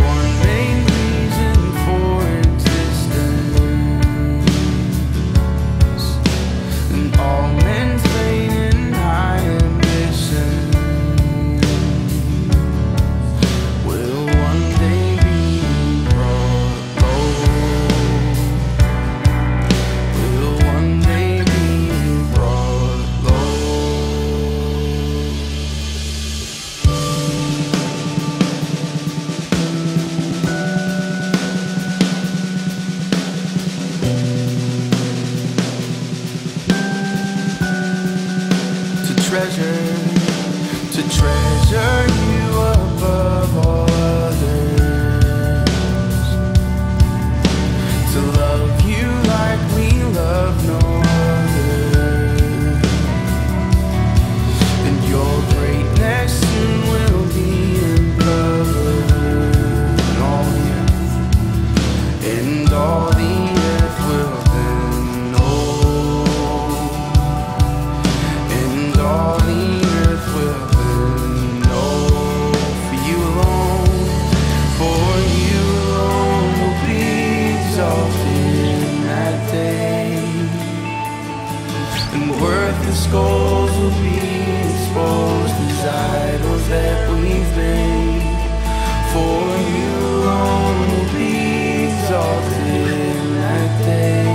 one main reason for existence, and all men's vain and high ambition will one day be brought low, will one day be brought low. To treasure you above all others, to love you like we love no other, and your greatness soon will be uncovered, and all the earth will then know, and all the earth will then know. For you alone will be exalted in that day, and worthless goals will be exposed as idols that we've made. For you alone will be exalted in that day,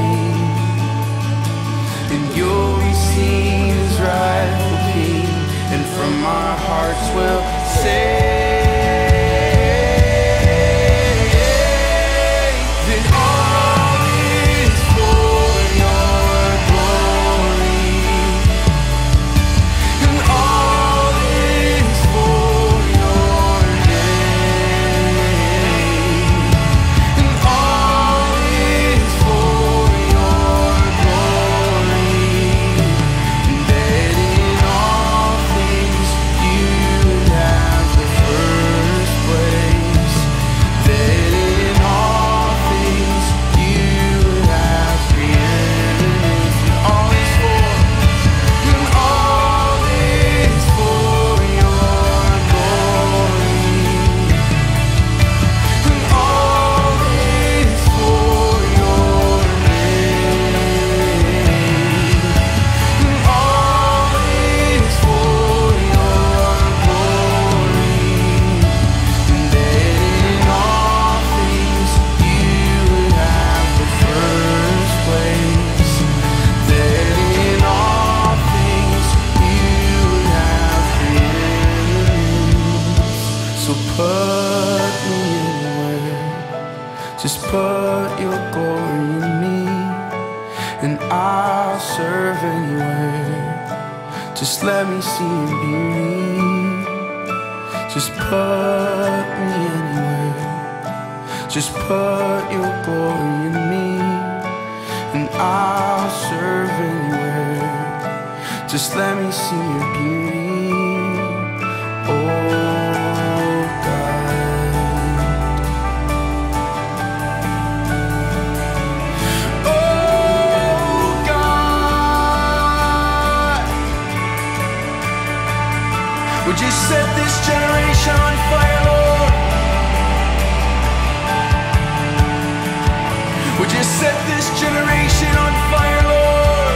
and you'll be seen as rightful king, and from our hearts we'll say that all is for your glory, and all is for your name, and all is for your glory, and that in all things you have the first place, that in all things you have preeminence, and all is for your glory, and all is for your name, and all is for your glory, and that in all things you have the first place, that in all things you have preeminence. So put me anywhere, just put your glory in me, and I'll serve anywhere. Just let me see your beauty. Just put me anywhere, just put your glory in me, and I'll serve anywhere. Just let me see your beauty, oh God. Oh God, would you set this generation on fire, Lord? Would you set this generation on fire, Lord?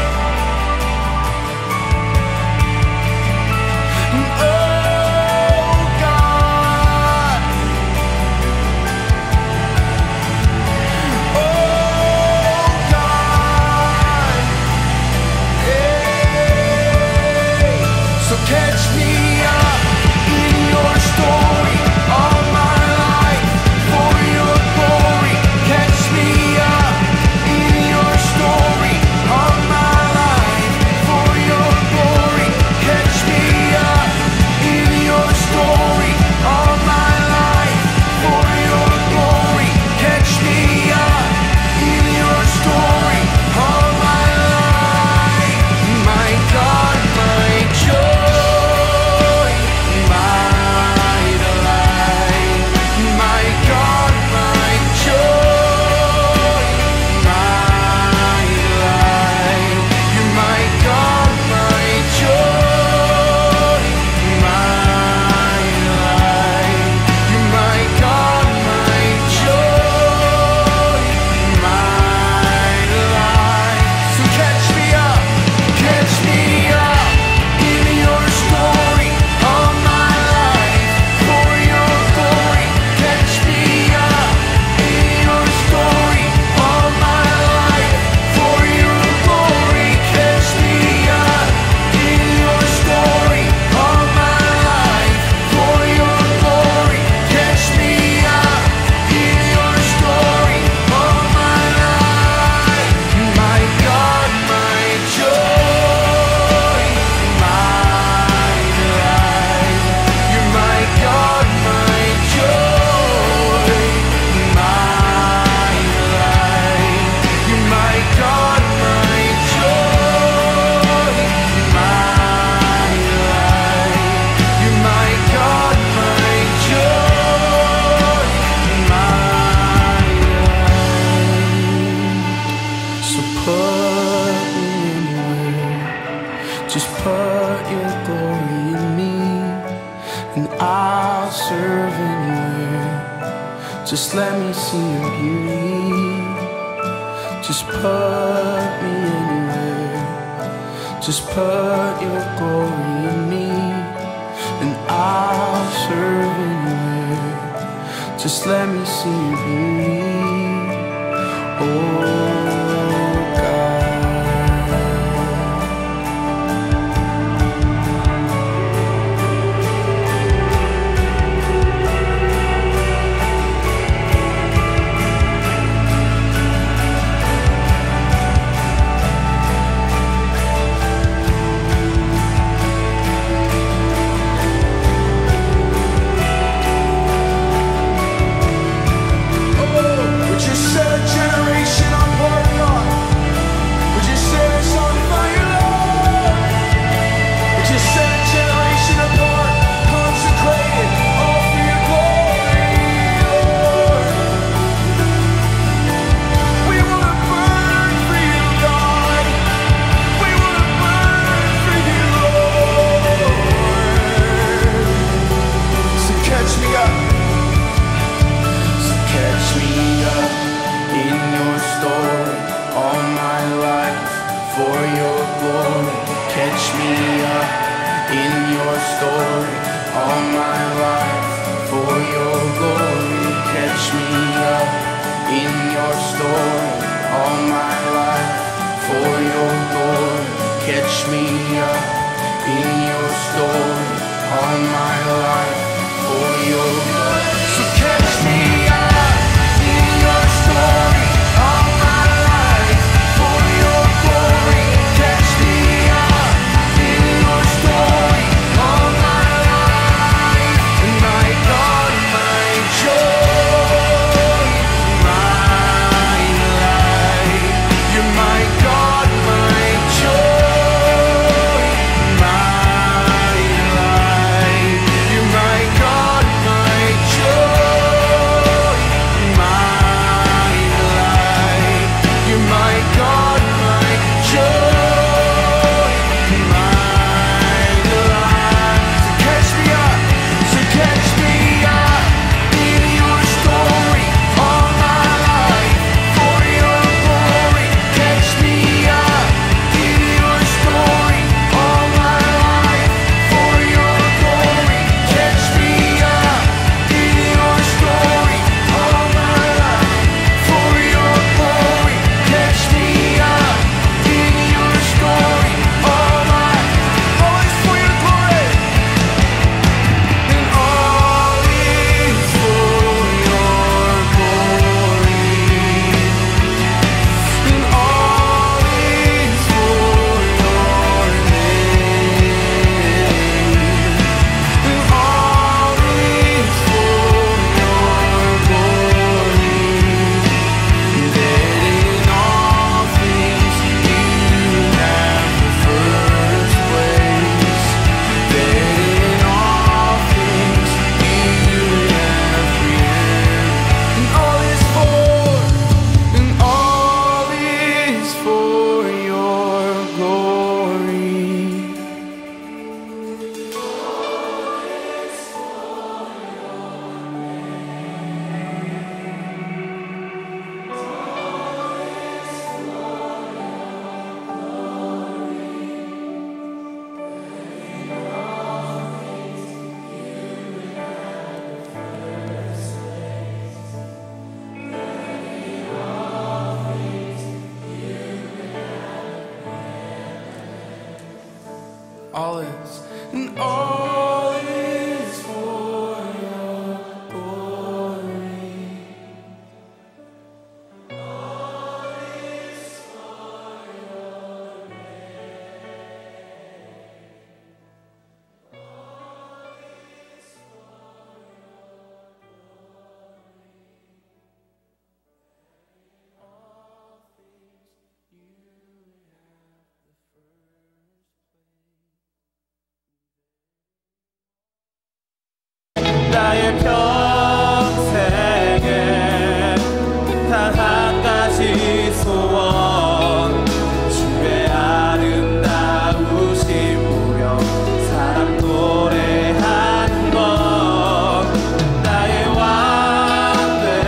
Just let me see your beauty. Just put me anywhere. Just put your glory in me, and I'll serve anywhere. Just let me see your beauty. Oh all is, and all is for your glory. All is for your name. All is for your glory. All things you have the first place. 나의 평생에 단 한 가지 소원, 주의 아름다우신 보며 사랑 노래하는 것. 나의 왕 되사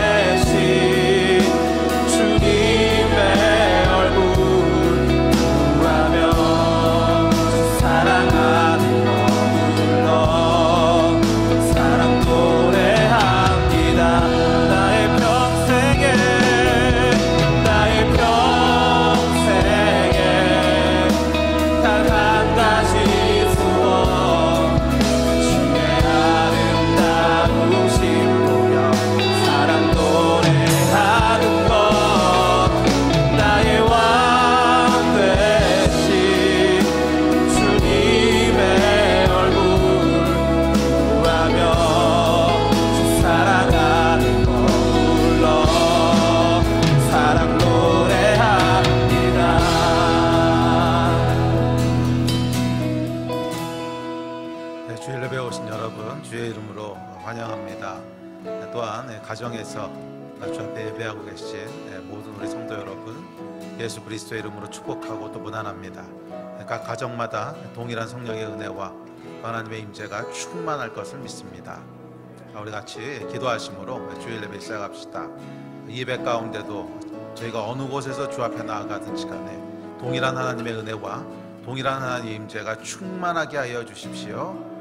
가운데서 주 앞에 예배하고 계신 모든 우리 성도 여러분, 예수 그리스도의 이름으로 축복하고 또 문안합니다. 각 가정마다 동일한 성령의 은혜와 하나님의 임재가 충만할 것을 믿습니다. 우리 같이 기도하심으로 주일 예배 시작합시다. 이 예배 가운데도 저희가 어느 곳에서 주 앞에 나아가든지 간에 동일한 하나님의 은혜와 동일한 하나님의 임재가 충만하게 하여 주십시오.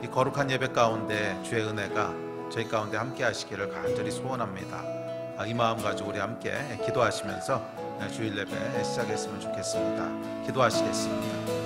이 거룩한 예배 가운데 주의 은혜가 저희 가운데 함께 하시기를 간절히 소원합니다. 이 마음 가지고 우리 함께 기도하시면서 주일 예배 시작했으면 좋겠습니다. 기도하시겠습니다.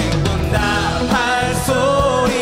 행군 나팔 소리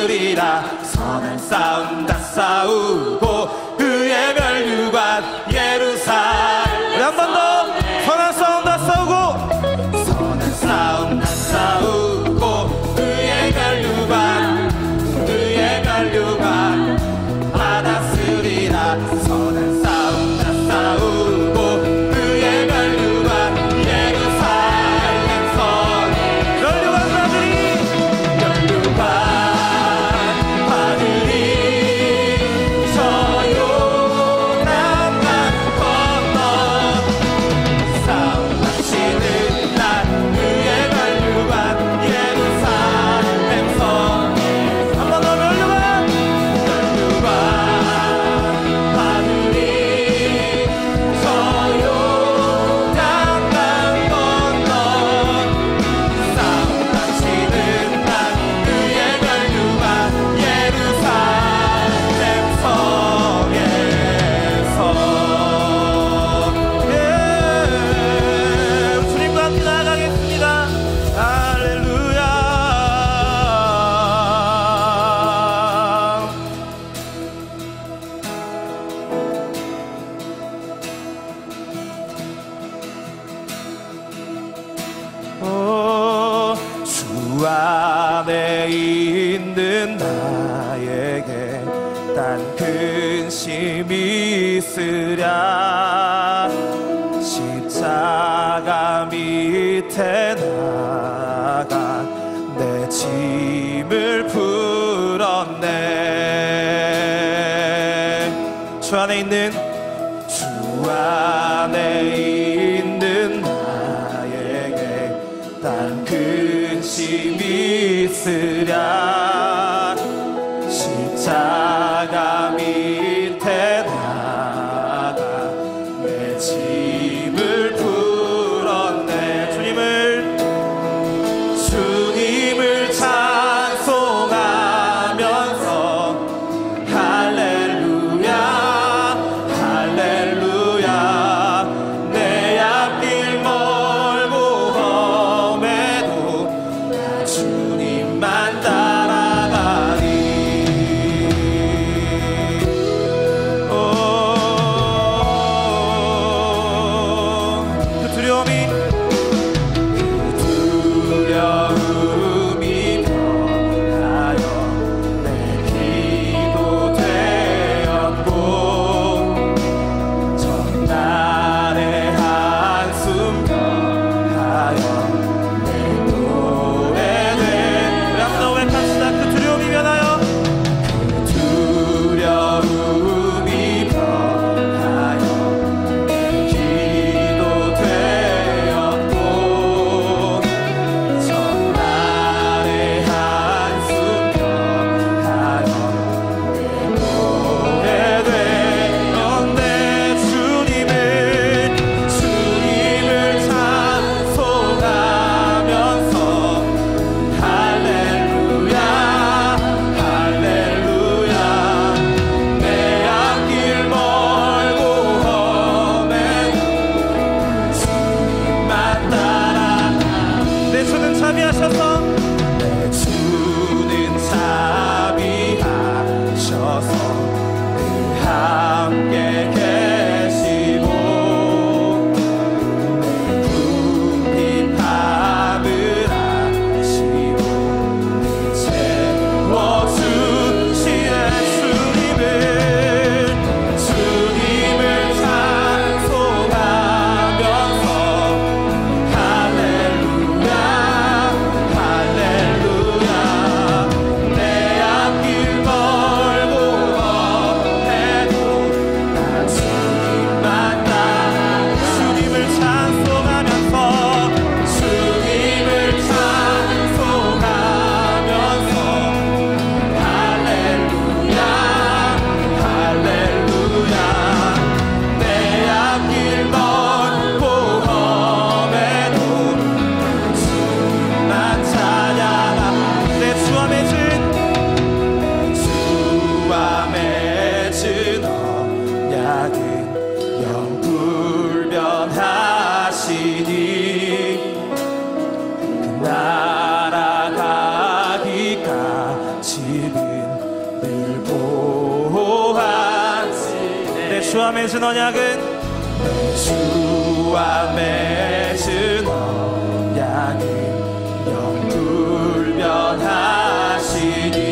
받으리라. 선한 싸움 다 싸우고 그의 멸류관 예루살렘. 우리 한 번 더. 선한 싸움 다 싸우고, 선한 싸움 다 싸우고 그의 멸류관 받았으리라. 선한 싸움 다 싸우고 그의 멸류관 예루살렘 선. 멸류관 받으리 저 요단강 건너. 싸움 마치는 날 그의 멸류관 예루살렘 선. 한 번 더. 멸류관 받으리 저 요단강 건너. 싸움 마치는 날 그의 멸류관 예루살렘 성에서. 주님과 함께 나아가겠습니다. 할렐루야. 주 안에 있는 나에게 딴 근심이 있으랴. 십자가 밑에 나가 내 짐을 풀었네. 주 안에 있는 나에게 딴 근심이 있으랴. 십자가 밑에 나가 내 짐을 풀었네. 주님을 찬송하면서 할렐루야 할렐루야. 내 앞길 멀고 험해도 나 주님만 따라가리. 그 두려움이 변하여 내 기도 되었고 전날의 한숨 변하여 내 노래 된. 우리 한번 더 외칩시다. 그 두려움이 변하여, 그 두려움이 변하여 내 기도 되었고 전날의 한숨 변하여 내 노래 되었네. 주님을 찬송하면서 할렐루야 할렐루야. 내 앞길 멀고 험해도 주님만 따라. 내 주는 자비하셔서, 내 주는 자비하셔서 늘 함께 계시고 내 굽힌 밥을 하시고 채워주시네. 주님을 찬송하면서 할렐루야 할렐루야. 내 앞길 멀고 험해도 주와 맺은 언약은 주와 맺은 언약은 영불변하시니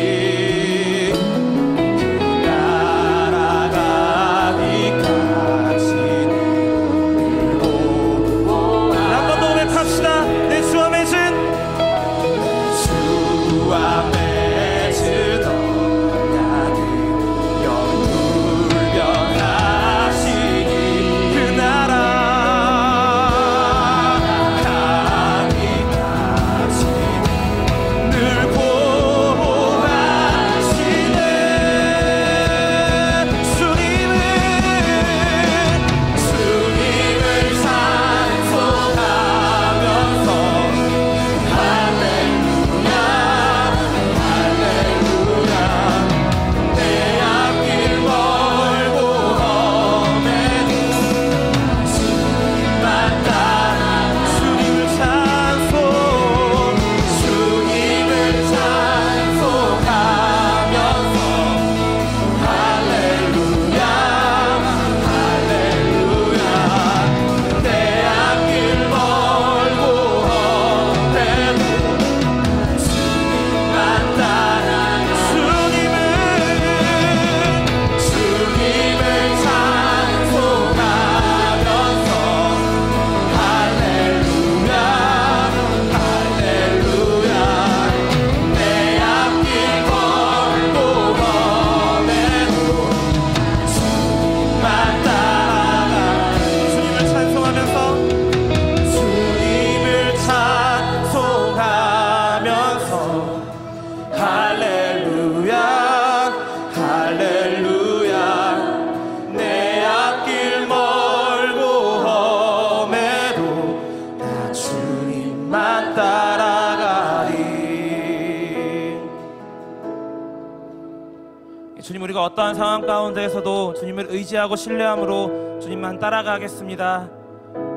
주님, 우리가 어떠한 상황 가운데에서도 주님을 의지하고 신뢰함으로 주님만 따라가겠습니다.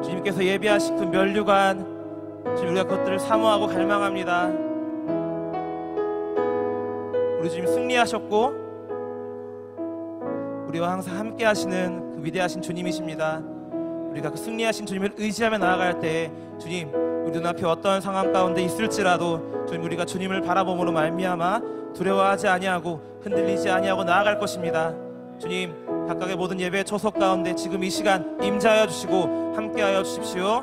주님께서 예비하신 그 면류관, 주님, 우리가 그것들을 사모하고 갈망합니다. 우리 주님 승리하셨고 우리와 항상 함께 하시는 그 위대하신 주님이십니다. 우리가 그 승리하신 주님을 의지하며 나아갈 때 주님, 우리 눈앞에 어떠한 상황 가운데 있을지라도 주님, 우리가 주님을 바라봄으로 말미암아 두려워하지 아니하고 흔들리지 아니하고 나아갈 것입니다. 주님, 각각의 모든 예배 초석 가운데 지금 이 시간 임재하여 주시고 함께하여 주십시오.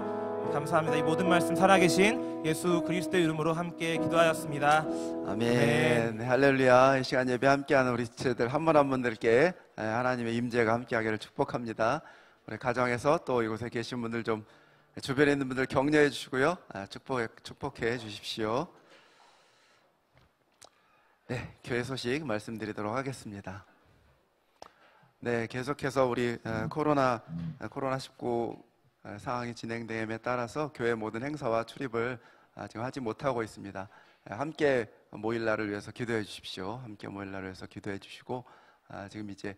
감사합니다. 이 모든 말씀 살아계신 예수 그리스도의 이름으로 함께 기도하였습니다. 아멘. 할렐루야. 이 시간 예배 함께하는 우리 지체들 한 분 한 분들께 하나님의 임재가 함께하기를 축복합니다. 우리 가정에서 또 이곳에 계신 분들 좀 주변에 있는 분들 격려해 주시고요. 축복해 주십시오. 네, 교회 소식 말씀드리도록 하겠습니다. 네, 계속해서 우리 코로나19 상황이 진행됨에 따라서 교회 모든 행사와 출입을 지금 하지 못하고 있습니다. 함께 모일 날을 위해서 기도해 주십시오. 함께 모일 날을 위해서 기도해 주시고, 지금 이제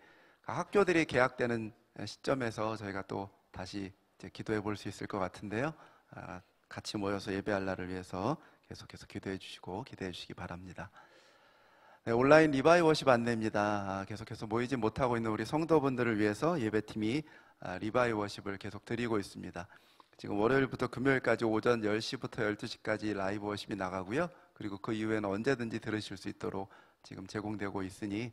학교들이 개학되는 시점에서 저희가 또 다시 이제 기도해 볼 수 있을 것 같은데요. 같이 모여서 예배할 날을 위해서 계속해서 기도해 주시고 기대해 주시기 바랍니다. 네, 온라인 리바이 워십 안내입니다. 계속해서 모이지 못하고 있는 우리 성도분들을 위해서 예배팀이 리바이 워십을 계속 드리고 있습니다. 지금 월요일부터 금요일까지 오전 10시부터 12시까지 라이브 워십이 나가고요. 그리고 그 이후에는 언제든지 들으실 수 있도록 지금 제공되고 있으니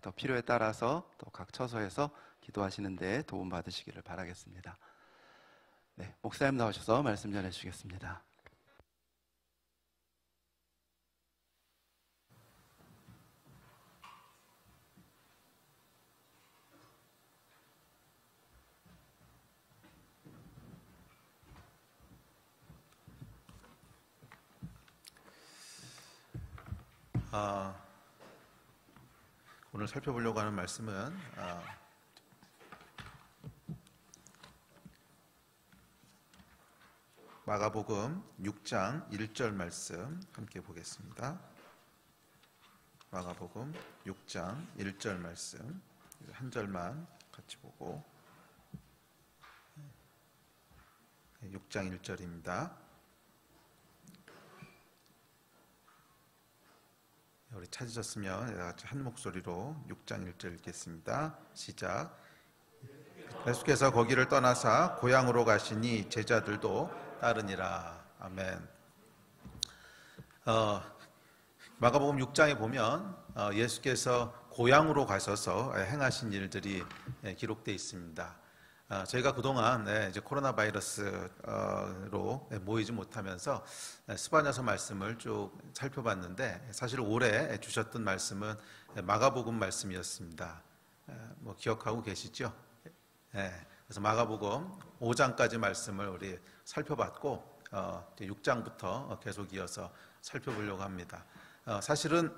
더 필요에 따라서 또 각 처소에서 기도하시는 데 도움 받으시기를 바라겠습니다. 네, 목사님 나오셔서 말씀 전해 주시겠습니다. 오늘 살펴보려고 하는 말씀은 마가복음 6장 1절 말씀 함께 보겠습니다. 마가복음 6장 1절 말씀 한 절만 같이 보고 6장 1절입니다. 우리 찾으셨으면 한 목소리로 6장 1절 읽겠습니다. 시작. 예수께서 거기를 떠나사 고향으로 가시니 제자들도 따르니라. 아멘. 마가복음 6장에 보면 예수께서 고향으로 가셔서 행하신 일들이 기록되어 있습니다. 저희가 그동안 이제 코로나 바이러스로 모이지 못하면서 스바냐서 말씀을 쭉 살펴봤는데 사실 올해 주셨던 말씀은 마가복음 말씀이었습니다. 뭐 기억하고 계시죠? 그래서 마가복음 5장까지 말씀을 우리 살펴봤고 6장부터 계속 이어서 살펴보려고 합니다. 사실은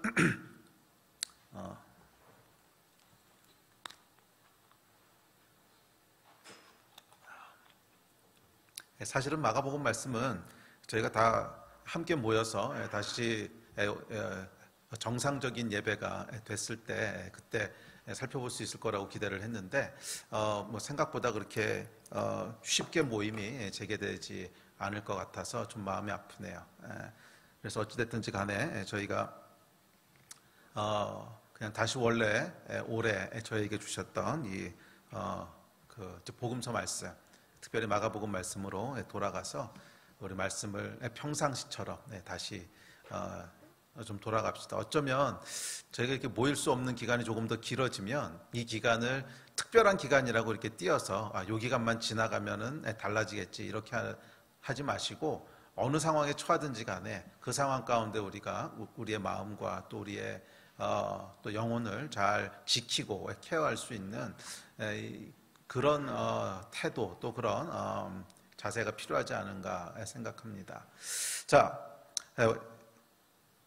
마가복음 말씀은 저희가 다 함께 모여서 다시 정상적인 예배가 됐을 때 그때 살펴볼 수 있을 거라고 기대를 했는데 뭐 생각보다 그렇게 쉽게 모임이 재개되지 않을 것 같아서 좀 마음이 아프네요. 그래서 어찌됐든지 간에 저희가 그냥 다시 원래 올해 저에게 주셨던 이 복음서 말씀, 특별히 마가복음 말씀으로 돌아가서 우리 말씀을 평상시처럼 다시 좀 돌아갑시다. 어쩌면 저희가 이렇게 모일 수 없는 기간이 조금 더 길어지면 이 기간을 특별한 기간이라고 이렇게 띄어서 요 기간만 지나가면은 달라지겠지 이렇게 하지 마시고 어느 상황에 처하든지 간에 그 상황 가운데 우리가 우리의 마음과 또 우리의 또 영혼을 잘 지키고 케어할 수 있는 그런 태도 또 그런 자세가 필요하지 않은가 생각합니다. 자,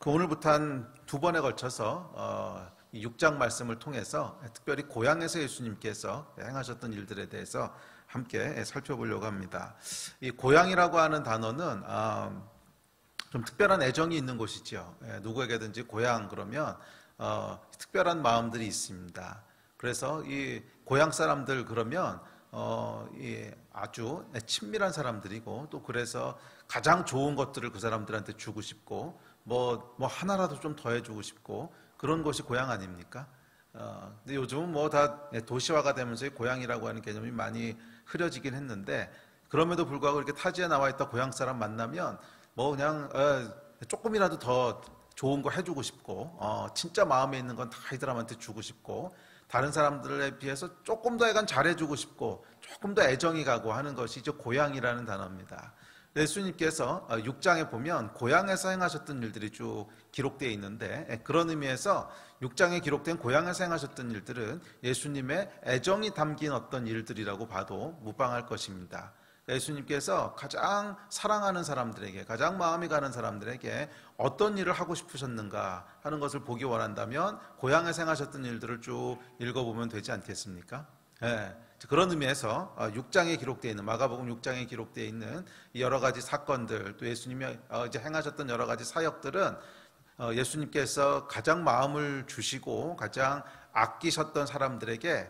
오늘부터 한 2번에 걸쳐서 이 6장 말씀을 통해서 특별히 고향에서 예수님께서 행하셨던 일들에 대해서 함께 살펴보려고 합니다. 이 고향이라고 하는 단어는 좀 특별한 애정이 있는 곳이죠. 누구에게든지 고향 그러면 특별한 마음들이 있습니다. 그래서 이 고향 사람들 그러면 아주 친밀한 사람들이고 또 그래서 가장 좋은 것들을 그 사람들한테 주고 싶고 뭐 하나라도 좀 더해주고 싶고 그런 것이 고향 아닙니까? 근데 요즘은 뭐 다 도시화가 되면서 고향이라고 하는 개념이 많이 흐려지긴 했는데 그럼에도 불구하고 이렇게 타지에 나와 있다 고향 사람 만나면 뭐 그냥 조금이라도 더 좋은 거 해주고 싶고 진짜 마음에 있는 건 다 이 사람한테 주고 싶고 다른 사람들에 비해서 조금 더 약간 잘해주고 싶고 조금 더 애정이 가고 하는 것이 이제 고향이라는 단어입니다. 예수님께서 6장에 보면 고향에서 행하셨던 일들이 쭉 기록되어 있는데 그런 의미에서 6장에 기록된 고향에서 행하셨던 일들은 예수님의 애정이 담긴 어떤 일들이라고 봐도 무방할 것입니다. 예수님께서 가장 사랑하는 사람들에게 가장 마음이 가는 사람들에게 어떤 일을 하고 싶으셨는가 하는 것을 보기 원한다면 고향에서 행하셨던 일들을 쭉 읽어보면 되지 않겠습니까? 그런 의미에서 6장에 기록되어 있는 마가복음 6장에 기록되어 있는 여러 가지 사건들 또 예수님이 이제 행하셨던 여러 가지 사역들은 예수님께서 가장 마음을 주시고 가장 아끼셨던 사람들에게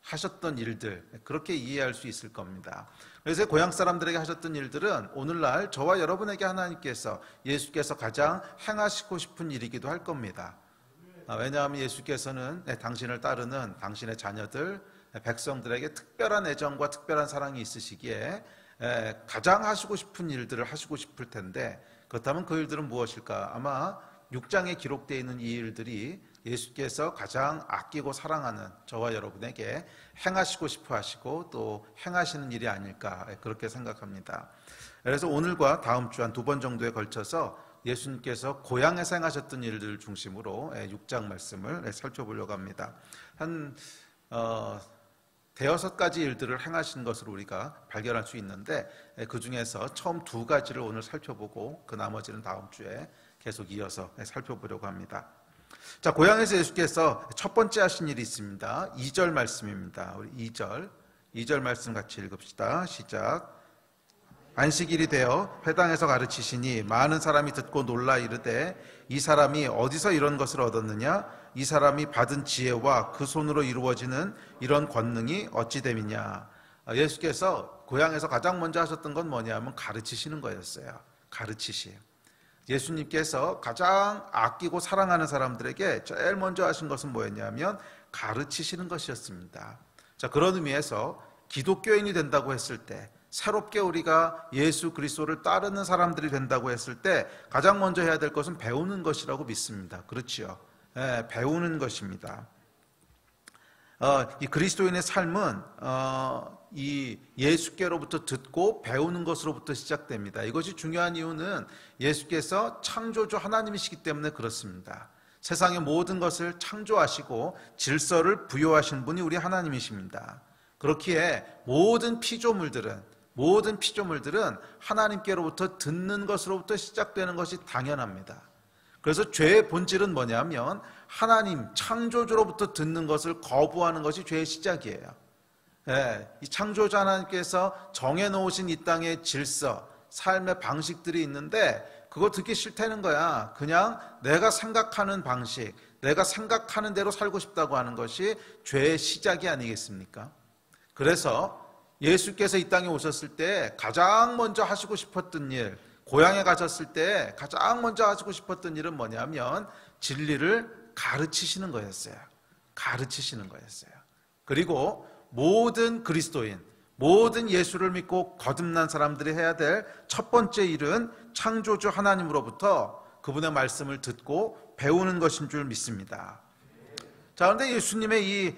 하셨던 일들 그렇게 이해할 수 있을 겁니다. 그래서 고향 사람들에게 하셨던 일들은 오늘날 저와 여러분에게 하나님께서 예수께서 가장 행하시고 싶은 일이기도 할 겁니다. 왜냐하면 예수께서는 당신을 따르는 당신의 자녀들 백성들에게 특별한 애정과 특별한 사랑이 있으시기에 가장 하시고 싶은 일들을 하시고 싶을 텐데 그렇다면 그 일들은 무엇일까? 아마 6장에 기록되어 있는 이 일들이 예수께서 가장 아끼고 사랑하는 저와 여러분에게 행하시고 싶어 하시고 또 행하시는 일이 아닐까 그렇게 생각합니다. 그래서 오늘과 다음 주 한 2번 정도에 걸쳐서 예수님께서 고향에서 행하셨던 일들을 중심으로 6장 말씀을 살펴보려고 합니다. 한 5가지 일들을 행하신 것으로 우리가 발견할 수 있는데 그 중에서 처음 2가지를 오늘 살펴보고 그 나머지는 다음 주에 계속 이어서 살펴보려고 합니다. 자, 고향에서 예수께서 첫 번째 하신 일이 있습니다. 2절 말씀입니다. 우리 2절 말씀 같이 읽읍시다. 시작. 안식일이 되어 회당에서 가르치시니 많은 사람이 듣고 놀라 이르되 이 사람이 어디서 이런 것을 얻었느냐? 이 사람이 받은 지혜와 그 손으로 이루어지는 이런 권능이 어찌 됨이냐? 예수께서 고향에서 가장 먼저 하셨던 건 뭐냐면 가르치시는 거였어요. 가르치심. 예수님께서 가장 아끼고 사랑하는 사람들에게 제일 먼저 하신 것은 뭐였냐면 가르치시는 것이었습니다. 자, 그런 의미에서 기독교인이 된다고 했을 때, 새롭게 우리가 예수 그리스도를 따르는 사람들이 된다고 했을 때 가장 먼저 해야 될 것은 배우는 것이라고 믿습니다. 그렇지요? 배우는 것입니다. 이 그리스도인의 삶은 이 예수께로부터 듣고 배우는 것으로부터 시작됩니다. 이것이 중요한 이유는 예수께서 창조주 하나님이시기 때문에 그렇습니다. 세상의 모든 것을 창조하시고 질서를 부여하신 분이 우리 하나님이십니다. 그렇기에 모든 피조물들은 하나님께로부터 듣는 것으로부터 시작되는 것이 당연합니다. 그래서 죄의 본질은 뭐냐면 하나님 창조주로부터 듣는 것을 거부하는 것이 죄의 시작이에요. 이 창조주 하나님께서 정해놓으신 이 땅의 질서, 삶의 방식들이 있는데 그거 듣기 싫다는 거야. 그냥 내가 생각하는 방식, 내가 생각하는 대로 살고 싶다고 하는 것이 죄의 시작이 아니겠습니까? 그래서 예수께서 이 땅에 오셨을 때 가장 먼저 하시고 싶었던 일, 고향에 가셨을 때 가장 먼저 하시고 싶었던 일은 뭐냐면 진리를 가르치시는 거였어요. 그리고 모든 그리스도인, 모든 예수를 믿고 거듭난 사람들이 해야 될 첫 번째 일은 창조주 하나님으로부터 그분의 말씀을 듣고 배우는 것인 줄 믿습니다. 자, 그런데 예수님의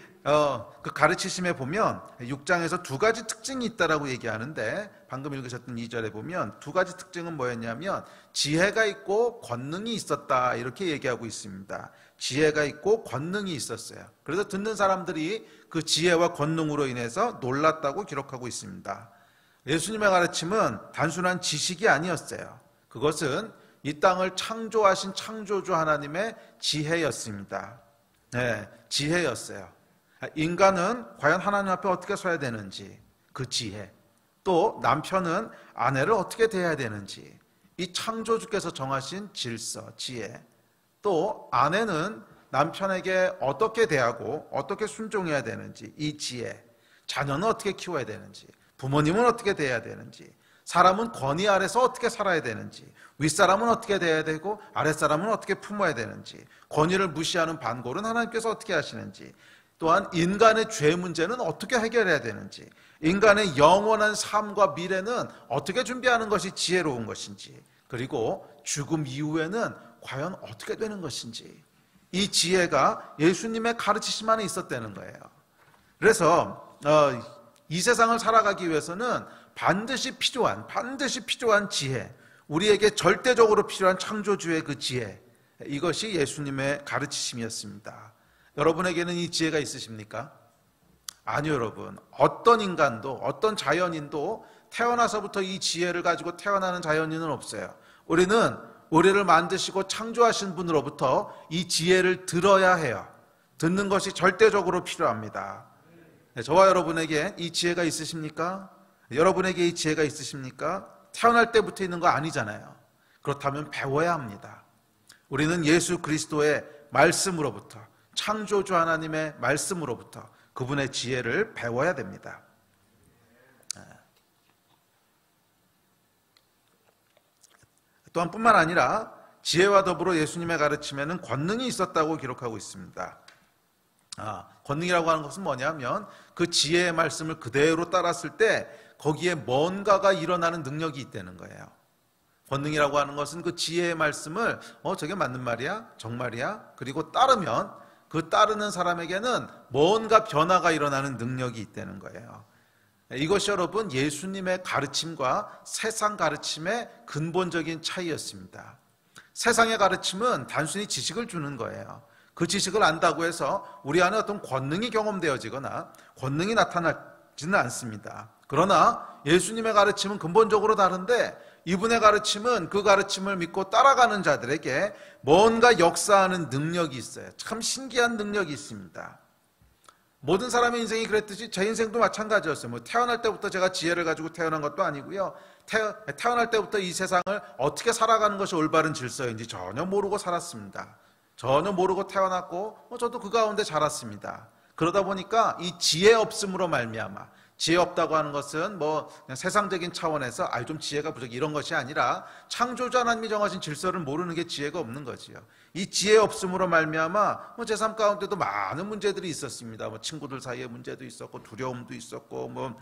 그 가르치심에 보면 6장에서 두 가지 특징이 있다라고 얘기하는데, 방금 읽으셨던 2절에 보면 두 가지 특징은 뭐였냐면 지혜가 있고 권능이 있었다, 이렇게 얘기하고 있습니다. 지혜가 있고 권능이 있었어요. 그래서 듣는 사람들이 그 지혜와 권능으로 인해서 놀랐다고 기록하고 있습니다. 예수님의 가르침은 단순한 지식이 아니었어요. 그것은 이 땅을 창조하신 창조주 하나님의 지혜였습니다. 지혜였어요. 인간은 과연 하나님 앞에 어떻게 서야 되는지, 그 지혜, 또 남편은 아내를 어떻게 대해야 되는지, 이 창조주께서 정하신 질서, 지혜, 또 아내는 남편에게 어떻게 대하고 어떻게 순종해야 되는지, 이 지혜, 자녀는 어떻게 키워야 되는지, 부모님은 어떻게 대해야 되는지, 사람은 권위 아래서 어떻게 살아야 되는지, 윗사람은 어떻게 대해야 되고 아랫사람은 어떻게 품어야 되는지, 권위를 무시하는 반골은 하나님께서 어떻게 하시는지, 또한 인간의 죄 문제는 어떻게 해결해야 되는지, 인간의 영원한 삶과 미래는 어떻게 준비하는 것이 지혜로운 것인지, 그리고 죽음 이후에는 과연 어떻게 되는 것인지, 이 지혜가 예수님의 가르치심 안에 있었다는 거예요. 그래서 이 세상을 살아가기 위해서는 반드시 필요한 지혜, 우리에게 절대적으로 필요한 창조주의 그 지혜, 이것이 예수님의 가르치심이었습니다. 여러분에게는 이 지혜가 있으십니까? 아니요, 여러분. 어떤 인간도, 어떤 자연인도 태어나서부터 이 지혜를 가지고 태어나는 자연인은 없어요. 우리는 우리를 만드시고 창조하신 분으로부터 이 지혜를 들어야 해요. 듣는 것이 절대적으로 필요합니다. 저와 여러분에게 이 지혜가 있으십니까? 여러분에게 이 지혜가 있으십니까? 태어날 때부터 있는 거 아니잖아요. 그렇다면 배워야 합니다. 우리는 예수 그리스도의 말씀으로부터, 창조주 하나님의 말씀으로부터 그분의 지혜를 배워야 됩니다. 또한 뿐만 아니라 지혜와 더불어 예수님의 가르침에는 권능이 있었다고 기록하고 있습니다. 권능이라고 하는 것은 뭐냐면 그 지혜의 말씀을 그대로 따랐을 때 거기에 뭔가가 일어나는 능력이 있다는 거예요. 권능이라고 하는 것은 그 지혜의 말씀을 저게 맞는 말이야? 정말이야? 그리고 따르면 그 따르는 사람에게는 뭔가 변화가 일어나는 능력이 있다는 거예요. 이것이 여러분 예수님의 가르침과 세상 가르침의 근본적인 차이였습니다. 세상의 가르침은 단순히 지식을 주는 거예요. 그 지식을 안다고 해서 우리 안에 어떤 권능이 경험되어지거나 권능이 나타나지는 않습니다. 그러나 예수님의 가르침은 근본적으로 다른데, 이분의 가르침은 그 가르침을 믿고 따라가는 자들에게 뭔가 역사하는 능력이 있어요. 참 신기한 능력이 있습니다. 모든 사람의 인생이 그랬듯이 제 인생도 마찬가지였어요. 태어날 때부터 제가 지혜를 가지고 태어난 것도 아니고요. 태어날 때부터 이 세상을 어떻게 살아가는 것이 올바른 질서인지 전혀 모르고 살았습니다. 전혀 모르고 태어났고 저도 그 가운데 자랐습니다. 그러다 보니까 이 지혜 없음으로 말미암아, 지혜 없다고 하는 것은 뭐 그냥 세상적인 차원에서 좀 지혜가 부족 이런 것이 아니라 창조자 하나님이 정하신 질서를 모르는 게 지혜가 없는 거지요. 이 지혜 없음으로 말미암아 뭐 제 삶 가운데도 많은 문제들이 있었습니다. 뭐 친구들 사이에 문제도 있었고 두려움도 있었고 뭐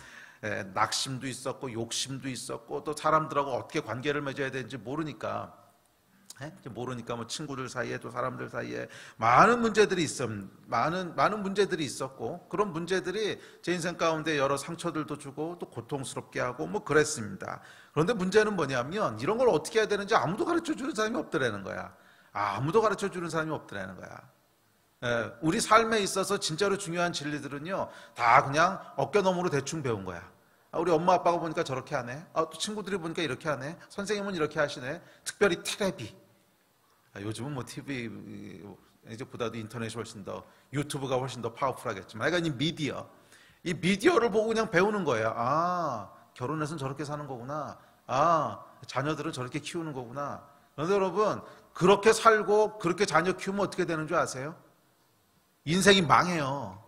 낙심도 있었고 욕심도 있었고 또 사람들하고 어떻게 관계를 맺어야 되는지 모르니까 뭐 친구들 사이에 또 사람들 사이에 많은 문제들이 많은 문제들이 있었고 그런 문제들이 제 인생 가운데 여러 상처들도 주고 또 고통스럽게 하고 뭐 그랬습니다. 그런데 문제는 뭐냐면 이런 걸 어떻게 해야 되는지 아무도 가르쳐 주는 사람이 없더라는 거야. 아무도 가르쳐 주는 사람이 없더라는 거야. 우리 삶에 있어서 진짜로 중요한 진리들은요 다 그냥 어깨너머로 대충 배운 거야. 우리 엄마 아빠가 보니까 저렇게 하네. 또 친구들이 보니까 이렇게 하네. 선생님은 이렇게 하시네. 특별히 텔레비. 요즘은 뭐 TV 이제보다도 인터넷이 훨씬 더 유튜브가 훨씬 더 파워풀하겠지만 그러니까 이 미디어를 보고 그냥 배우는 거예요. 결혼해서는 저렇게 사는 거구나. 자녀들은 저렇게 키우는 거구나. 그런데 여러분 그렇게 살고 그렇게 자녀 키우면 어떻게 되는 줄 아세요? 인생이 망해요.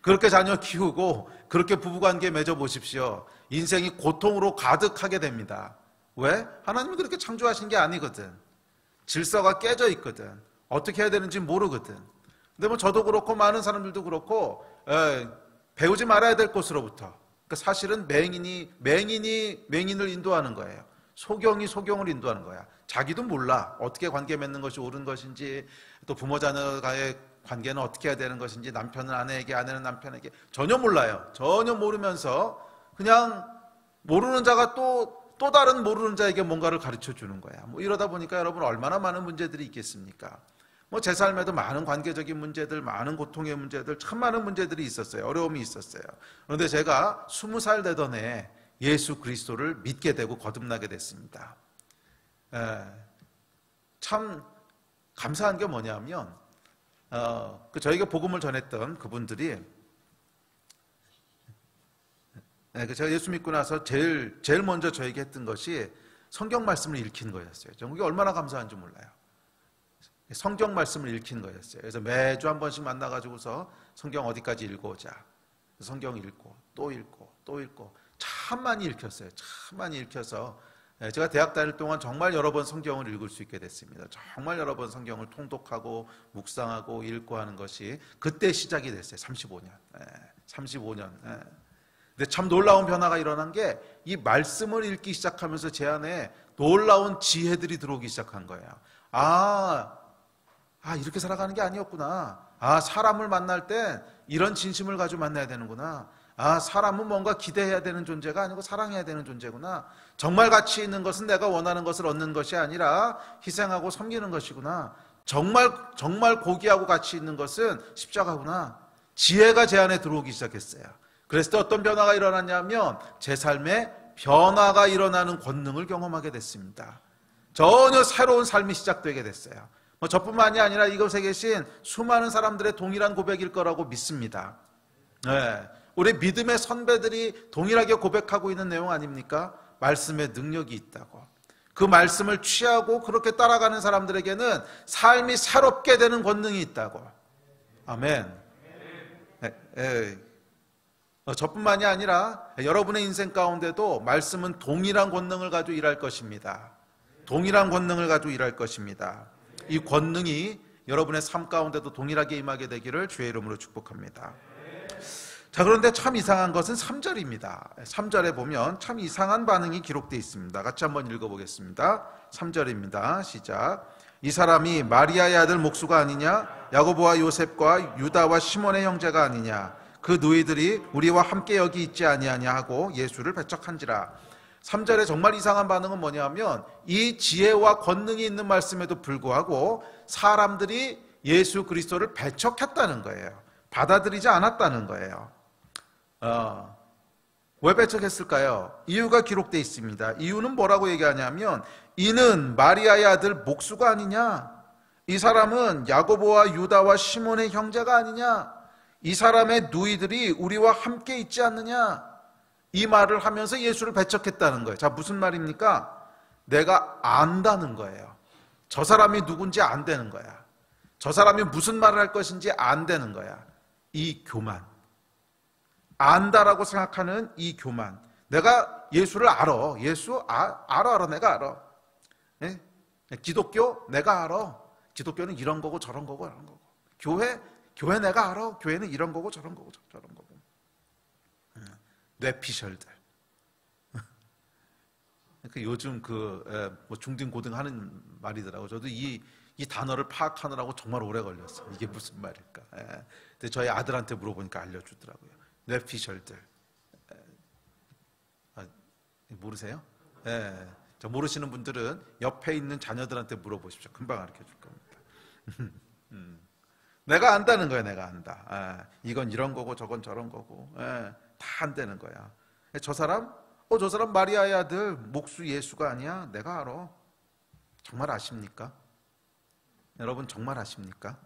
그렇게 자녀 키우고 그렇게 부부관계 맺어보십시오. 인생이 고통으로 가득하게 됩니다. 왜? 하나님이 그렇게 창조하신 게 아니거든. 질서가 깨져 있거든. 어떻게 해야 되는지 모르거든. 근데 뭐 저도 그렇고 많은 사람들도 그렇고 배우지 말아야 될 것으로부터 그러니까 사실은 맹인을 인도하는 거예요. 소경이 소경을 인도하는 거야. 자기도 몰라. 어떻게 관계 맺는 것이 옳은 것인지 또 부모 자녀가의 관계는 어떻게 해야 되는 것인지 남편은 아내에게 아내는 남편에게 전혀 몰라요. 전혀 모르면서 그냥 모르는 자가 또 다른 모르는 자에게 뭔가를 가르쳐 주는 거야. 뭐 이러다 보니까 여러분 얼마나 많은 문제들이 있겠습니까? 뭐 제 삶에도 많은 관계적인 문제들, 많은 고통의 문제들, 참 많은 문제들이 있었어요. 어려움이 있었어요. 그런데 제가 20살 되던 해 예수 그리스도를 믿게 되고 거듭나게 됐습니다. 참 감사한 게 뭐냐면 저희가 복음을 전했던 그분들이 제가 예수 믿고 나서 제일 먼저 저에게 했던 것이 성경 말씀을 읽힌 거였어요. 그게 얼마나 감사한지 몰라요. 성경 말씀을 읽힌 거였어요. 그래서 매주 한 번씩 만나가지고서 성경 어디까지 읽어오자. 성경 읽고 또 읽고 또 읽고 참 많이 읽혔어요. 참 많이 읽혀서 제가 대학 다닐 동안 정말 여러 번 성경을 읽을 수 있게 됐습니다. 정말 여러 번 성경을 통독하고 묵상하고 읽고 하는 것이 그때 시작이 됐어요. 35년. 35년. 근데 참 놀라운 변화가 일어난 게 이 말씀을 읽기 시작하면서 제 안에 놀라운 지혜들이 들어오기 시작한 거예요. 이렇게 살아가는 게 아니었구나. 사람을 만날 땐 이런 진심을 가지고 만나야 되는구나. 사람은 뭔가 기대해야 되는 존재가 아니고 사랑해야 되는 존재구나. 정말 가치 있는 것은 내가 원하는 것을 얻는 것이 아니라 희생하고 섬기는 것이구나. 정말 고귀하고 가치 있는 것은 십자가구나. 지혜가 제 안에 들어오기 시작했어요. 그랬을 때 어떤 변화가 일어났냐면 제 삶에 변화가 일어나는 권능을 경험하게 됐습니다. 전혀 새로운 삶이 시작되게 됐어요. 저뿐만이 아니라 이곳에 계신 수많은 사람들의 동일한 고백일 거라고 믿습니다. 우리 믿음의 선배들이 동일하게 고백하고 있는 내용 아닙니까? 말씀의 능력이 있다고. 그 말씀을 취하고 그렇게 따라가는 사람들에게는 삶이 새롭게 되는 권능이 있다고. 아멘. 저뿐만이 아니라 여러분의 인생 가운데도 말씀은 동일한 권능을 가지고 일할 것입니다. 동일한 권능을 가지고 일할 것입니다. 이 권능이 여러분의 삶 가운데도 동일하게 임하게 되기를 주의 이름으로 축복합니다. 자, 그런데 참 이상한 것은 3절입니다. 3절에 보면 참 이상한 반응이 기록되어 있습니다. 같이 한번 읽어보겠습니다. 3절입니다. 시작. 이 사람이 마리아의 아들 목수가 아니냐? 야고보와 요셉과 유다와 시몬의 형제가 아니냐? 그 누이들이 우리와 함께 여기 있지 아니하냐 하고 예수를 배척한지라. 3절에 정말 이상한 반응은 뭐냐면 이 지혜와 권능이 있는 말씀에도 불구하고 사람들이 예수 그리스도를 배척했다는 거예요. 받아들이지 않았다는 거예요. 왜 배척했을까요? 이유가 기록되어 있습니다. 이유는 뭐라고 얘기하냐면 이는 마리아의 아들 목수가 아니냐? 이 사람은 야고보와 유다와 시몬의 형제가 아니냐? 이 사람의 누이들이 우리와 함께 있지 않느냐? 이 말을 하면서 예수를 배척했다는 거예요. 자, 무슨 말입니까? 내가 안다는 거예요. 저 사람이 누군지 안 되는 거야. 저 사람이 무슨 말을 할 것인지 안 되는 거야. 이 교만. 안다라고 생각하는 이 교만. 내가 예수를 알아. 예수 알아. 내가 알아. 예? 기독교 내가 알아. 기독교는 이런 거고 저런 거고 이런 거고. 교회 내가 알아. 교회는 이런 거고 저런 거고 저런 거고. 뇌피셜들. 그 요즘 뭐 중등 고등 하는 말이더라고. 저도 이 단어를 파악하느라고 정말 오래 걸렸어. 이게 무슨 말일까? 근데 저희 아들한테 물어보니까 알려주더라고요. 뇌피셜들. 모르세요? 저 모르시는 분들은 옆에 있는 자녀들한테 물어보십시오. 금방 가르쳐 줄 겁니다. 내가 안다는 거야. 내가 안다. 이건 이런 거고 저건 저런 거고 다 안다는 거야. 저 사람 마리아의 아들 목수 예수가 아니야? 내가 알아. 정말 아십니까? 여러분 정말 아십니까?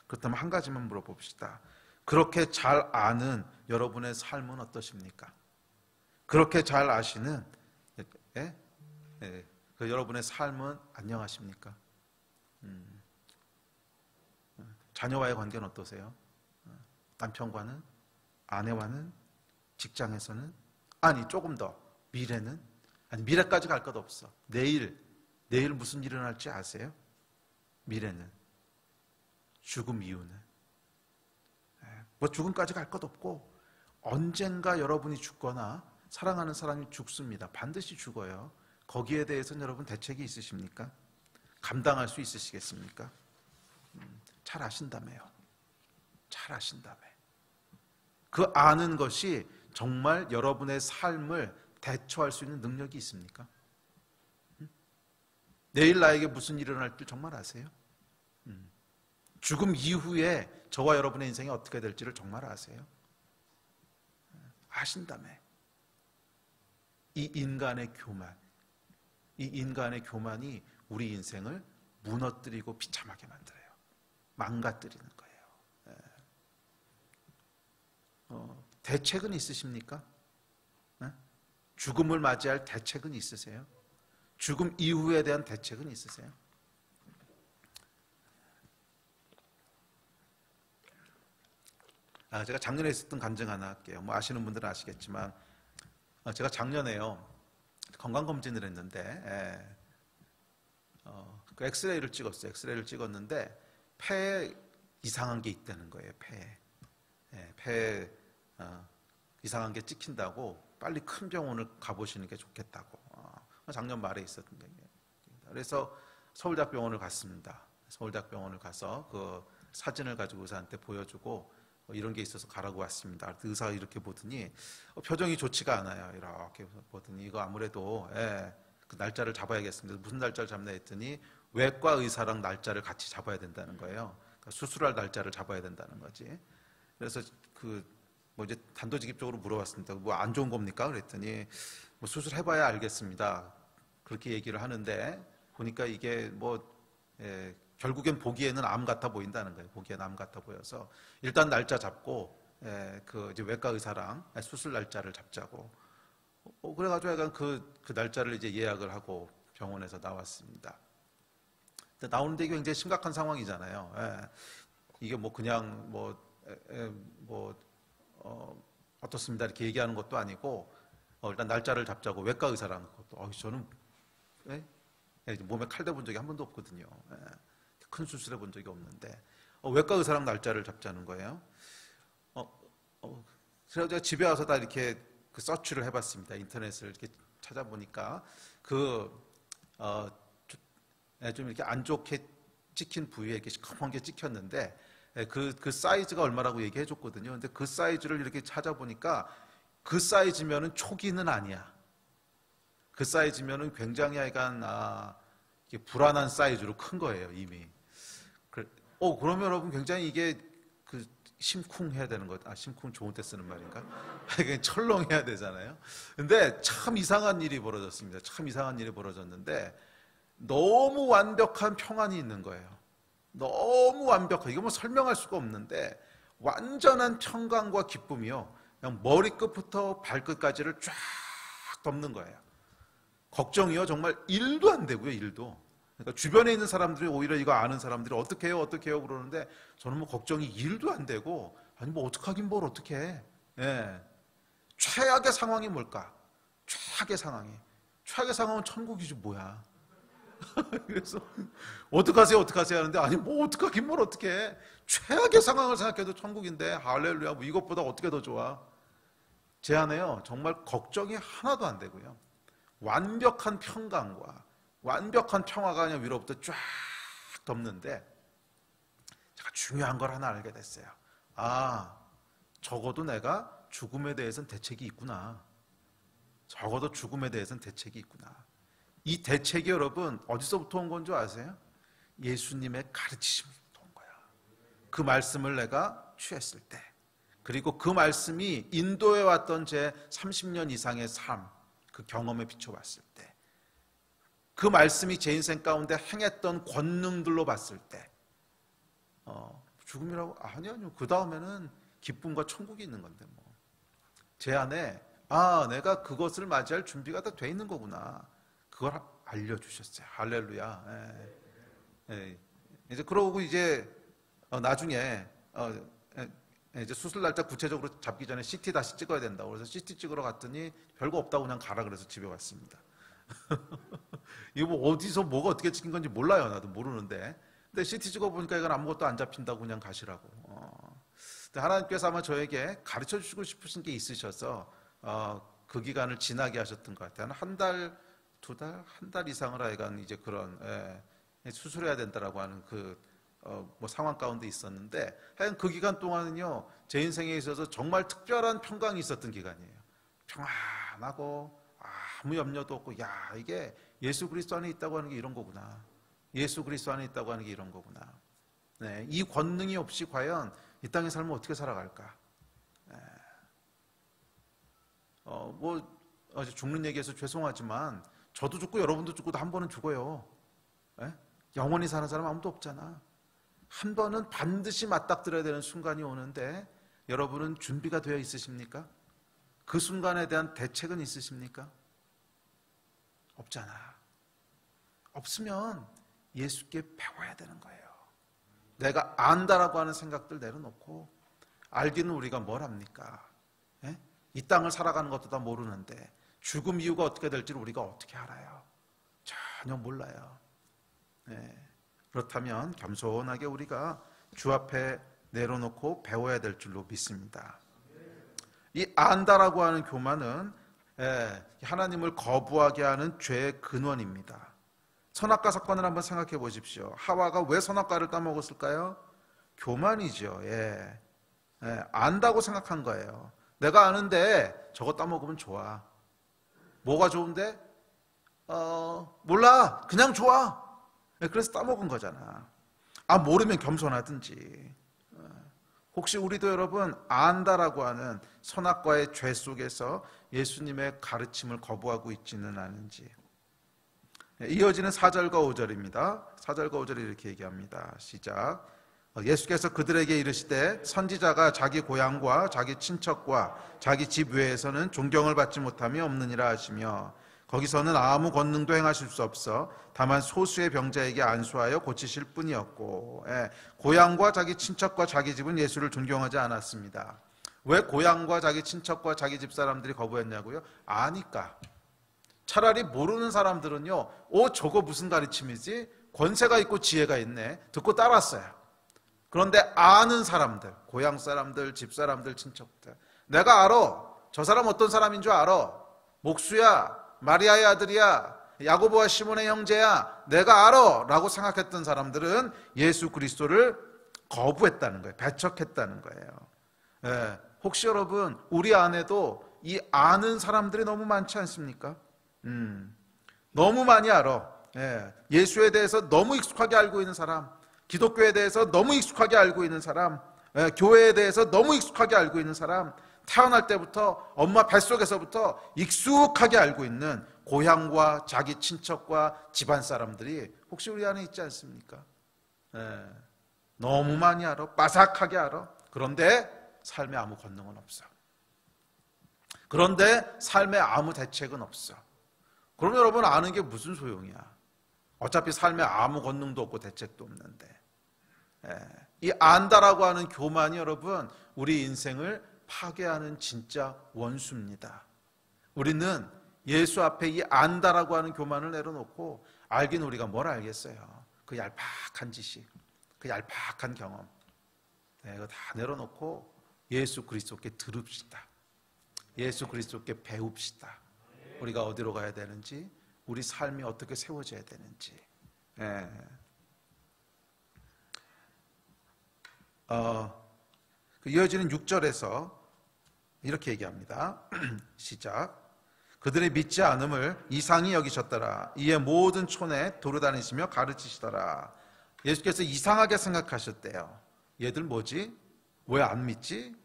그렇다면 한 가지만 물어봅시다. 그렇게 잘 아는 여러분의 삶은 어떠십니까? 그렇게 잘 아시는 그 여러분의 삶은 안녕하십니까? 자녀와의 관계는 어떠세요? 남편과는? 아내와는? 직장에서는? 아니 조금 더 미래는? 아니 미래까지 갈 것 없어. 내일 무슨 일이 일어날지 아세요? 미래는? 죽음 이후는? 뭐 죽음까지 갈 것 없고 언젠가 여러분이 죽거나 사랑하는 사람이 죽습니다. 반드시 죽어요. 거기에 대해서는 여러분 대책이 있으십니까? 감당할 수 있으시겠습니까? 잘 아신다며요. 잘 아신다며. 그 아는 것이 정말 여러분의 삶을 대처할 수 있는 능력이 있습니까? 내일 나에게 무슨 일이 일어날지 정말 아세요? 죽음 이후에 저와 여러분의 인생이 어떻게 될지를 정말 아세요? 아신다며. 이 인간의 교만이 우리 인생을 무너뜨리고 비참하게 만들어요. 망가뜨리는 거예요. 대책은 있으십니까? 죽음을 맞이할 대책은 있으세요? 죽음 이후에 대한 대책은 있으세요? 제가 작년에 있었던 간증 하나 할게요. 뭐 아시는 분들은 아시겠지만 제가 작년에요 건강검진을 했는데 그 엑스레이를 찍었어요. 엑스레이를 찍었는데 폐에 이상한 게 있다는 거예요. 폐에 이상한 게 찍힌다고 빨리 큰 병원을 가보시는 게 좋겠다고. 작년 말에 있었던 거예요. 그래서 서울대학병원을 갔습니다. 서울대학병원을 가서 그 사진을 가지고 의사한테 보여주고 이런 게 있어서 가라고 왔습니다. 의사가 이렇게 보더니 표정이 좋지가 않아요. 이렇게 보더니 이거 아무래도 그 날짜를 잡아야겠습니다. 무슨 날짜를 잡나 했더니 외과 의사랑 날짜를 같이 잡아야 된다는 거예요. 그러니까 수술할 날짜를 잡아야 된다는 거지. 그래서 뭐 이제 단도직입적으로 물어봤습니다. 뭐 안 좋은 겁니까? 그랬더니 뭐 수술해봐야 알겠습니다. 그렇게 얘기를 하는데 보니까 이게 뭐 결국엔 보기에는 암 같아 보인다는 거예요. 보기에는 암 같아 보여서 일단 날짜 잡고 그 이제 외과 의사랑 수술 날짜를 잡자고. 그래가지고 약간 그 날짜를 이제 예약을 하고 병원에서 나왔습니다. 근데 나오는데 이게 굉장히 심각한 상황이잖아요. 이게 뭐 그냥 어떻습니다 이렇게 얘기하는 것도 아니고 일단 날짜를 잡자고 외과 의사랑 것도 저는 몸에 칼 대본 적이 한 번도 없거든요. 큰 수술해 본 적이 없는데 외과 의사랑 날짜를 잡자는 거예요. 그래서 제가 집에 와서 다 이렇게 그 서치를 해봤습니다. 인터넷을 이렇게 찾아보니까 좀 이렇게 안 좋게 찍힌 부위에 이렇게 시커먼 게 찍혔는데 그 사이즈가 얼마라고 얘기해 줬거든요. 근데 그 사이즈를 이렇게 찾아보니까 그 사이즈면은 초기는 아니야. 그 사이즈면은 굉장히 약간 불안한 사이즈로 큰 거예요, 이미. 그러면 여러분 굉장히 이게 심쿵해야 되는 것. 심쿵 좋은 때 쓰는 말인가? 철렁해야 되잖아요. 근데 참 이상한 일이 벌어졌습니다. 참 이상한 일이 벌어졌는데 너무 완벽한 평안이 있는 거예요. 너무 완벽한. 이거 뭐 설명할 수가 없는데 완전한 평강과 기쁨이요. 그냥 머리끝부터 발끝까지를 쫙 덮는 거예요. 걱정이요. 정말 일도 안 되고요. 일도. 그러니까 주변에 있는 사람들이 오히려 이거 아는 사람들이 어떻게 해요 그러는데 저는 뭐 걱정이 일도 안 되고 아니 뭐 어떡하긴 뭘 어떻게 해. 예. 최악의 상황이 뭘까? 최악의 상황은 천국이지 뭐야. 그래서 어떡하세요 하는데, 아니 뭐 어떡하긴 뭘 어떡해. 최악의 상황을 생각해도 천국인데 할렐루야, 뭐 이것보다 어떻게 더 좋아. 제 안에요 정말 걱정이 하나도 안 되고요, 완벽한 평강과 완벽한 평화가 그냥 위로부터 쫙 덮는데, 제가 중요한 걸 하나 알게 됐어요. 아, 적어도 내가 죽음에 대해서는 대책이 있구나. 적어도 죽음에 대해서는 대책이 있구나. 이 대책이 여러분 어디서부터 온 건 줄 아세요? 예수님의 가르치심부터 온 거야. 그 말씀을 내가 취했을 때, 그리고 그 말씀이 인도해 왔던 제 30년 이상의 삶, 그 경험에 비춰봤을 때, 그 말씀이 제 인생 가운데 행했던 권능들로 봤을 때, 죽음이라고? 아니요. 그 다음에는 기쁨과 천국이 있는 건데 뭐. 제 안에 내가 그것을 맞이할 준비가 다 돼 있는 거구나. 그걸 알려주셨어요. 할렐루야. 예. 이제 그러고 이제 나중에 이제 수술 날짜 구체적으로 잡기 전에 CT 다시 찍어야 된다고. 그래서 CT 찍으러 갔더니 별거 없다고 그냥 가라 그래서 집에 왔습니다. 이거 뭐 어디서 뭐가 어떻게 찍힌 건지 몰라요. 나도 모르는데. 근데 CT 찍어보니까 이건 아무것도 안 잡힌다고 그냥 가시라고. 근데 하나님께서 아마 저에게 가르쳐 주시고 싶으신 게 있으셔서 그 기간을 지나게 하셨던 것 같아요. 한 달, 두 달, 한 달 이상을 하여간 이제 그런 수술해야 된다라고 하는 뭐 상황 가운데 있었는데, 하여간 그 기간 동안은요 제 인생에 있어서 정말 특별한 평강이 있었던 기간이에요. 평안하고 아무 염려도 없고, 야, 이게 예수 그리스도 안에 있다고 하는 게 이런 거구나. 예수 그리스도 안에 있다고 하는 게 이런 거구나. 네, 이 권능이 없이 과연 이 땅의 삶을 어떻게 살아갈까? 죽는 얘기해서 죄송하지만 저도 죽고 여러분도 죽고 한 번은 죽어요. 영원히 사는 사람 아무도 없잖아. 한 번은 반드시 맞닥뜨려야 되는 순간이 오는데, 여러분은 준비가 되어 있으십니까? 그 순간에 대한 대책은 있으십니까? 없잖아. 없으면 예수께 배워야 되는 거예요. 내가 안다라고 하는 생각들 내려놓고, 알기는 우리가 뭘 합니까? 이 땅을 살아가는 것도 다 모르는데 죽음 이후가 어떻게 될지를 우리가 어떻게 알아요? 전혀 몰라요. 그렇다면 겸손하게 우리가 주 앞에 내려놓고 배워야 될 줄로 믿습니다. 이 안다라고 하는 교만은 하나님을 거부하게 하는 죄의 근원입니다. 선악과 사건을 한번 생각해 보십시오. 하와가 왜 선악과를 따먹었을까요? 교만이죠. 안다고 생각한 거예요. 내가 아는데 저거 따먹으면 좋아. 뭐가 좋은데? 몰라. 그냥 좋아. 그래서 따먹은 거잖아. 모르면 겸손하든지. 혹시 우리도 여러분 안다라고 하는 선악과의 죄 속에서 예수님의 가르침을 거부하고 있지는 않은지. 이어지는 4절과 5절입니다. 4절과 5절이 이렇게 얘기합니다. 시작. 예수께서 그들에게 이르시되 선지자가 자기 고향과 자기 친척과 자기 집 외에서는 존경을 받지 못함이 없느니라 하시며, 거기서는 아무 권능도 행하실 수 없어 다만 소수의 병자에게 안수하여 고치실 뿐이었고, 고향과 자기 친척과 자기 집은 예수를 존경하지 않았습니다. 왜 고향과 자기 친척과 자기 집 사람들이 거부했냐고요? 아니까. 차라리 모르는 사람들은요, 저거 무슨 가르침이지? 권세가 있고 지혜가 있네. 듣고 따랐어요. 그런데 아는 사람들, 고향 사람들, 집 사람들, 친척들, 내가 알아. 저 사람 어떤 사람인 줄 알아. 목수야, 마리아의 아들이야, 야고보와 시몬의 형제야, 내가 알아 라고 생각했던 사람들은 예수 그리스도를 거부했다는 거예요. 배척했다는 거예요. 혹시 여러분 우리 안에도 이 아는 사람들이 너무 많지 않습니까? 너무 많이 알아. 예수에 대해서 너무 익숙하게 알고 있는 사람, 기독교에 대해서 너무 익숙하게 알고 있는 사람, 교회에 대해서 너무 익숙하게 알고 있는 사람, 태어날 때부터 엄마 뱃속에서부터 익숙하게 알고 있는 고향과 자기 친척과 집안 사람들이 혹시 우리 안에 있지 않습니까? 너무 많이 알아. 빠삭하게 알아. 그런데 삶에 아무 권능은 없어. 그런데 삶에 아무 대책은 없어. 그럼 여러분 아는 게 무슨 소용이야? 어차피 삶에 아무 권능도 없고 대책도 없는데. 이 안다라고 하는 교만이 여러분 우리 인생을 파괴하는 진짜 원수입니다. 우리는 예수 앞에 이 안다라고 하는 교만을 내려놓고 알긴 우리가 뭘 알겠어요. 그 얄팍한 지식, 그 얄팍한 경험, 이거 다 내려놓고 예수 그리스도께 들읍시다. 예수 그리스도께 배웁시다. 우리가 어디로 가야 되는지, 우리 삶이 어떻게 세워져야 되는지. 이어지는 6절에서 이렇게 얘기합니다. 시작. 그들의 믿지 않음을 이상히 여기셨더라. 이에 모든 촌에 돌아다니시며 가르치시더라. 예수께서 이상하게 생각하셨대요. 얘들 뭐지? 왜 안 믿지?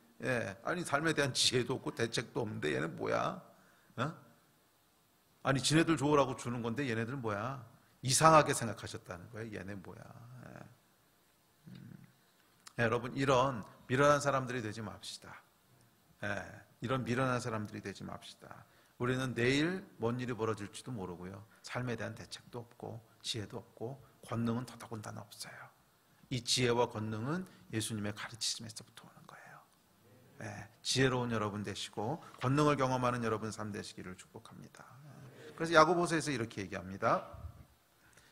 아니 삶에 대한 지혜도 없고 대책도 없는데 얘는 뭐야? 아니 지네들 좋으라고 주는 건데 얘네들 뭐야? 이상하게 생각하셨다는 거예요. 얘네 뭐야? 여러분, 이런 미련한 사람들이 되지 맙시다. 이런 미련한 사람들이 되지 맙시다. 우리는 내일 뭔 일이 벌어질지도 모르고요. 삶에 대한 대책도 없고 지혜도 없고 권능은 더더군다나 없어요. 이 지혜와 권능은 예수님의 가르치심에서부터 오는 거예요. 지혜로운 여러분 되시고 권능을 경험하는 여러분 삶 되시기를 축복합니다. 그래서 야고보서에서 이렇게 얘기합니다.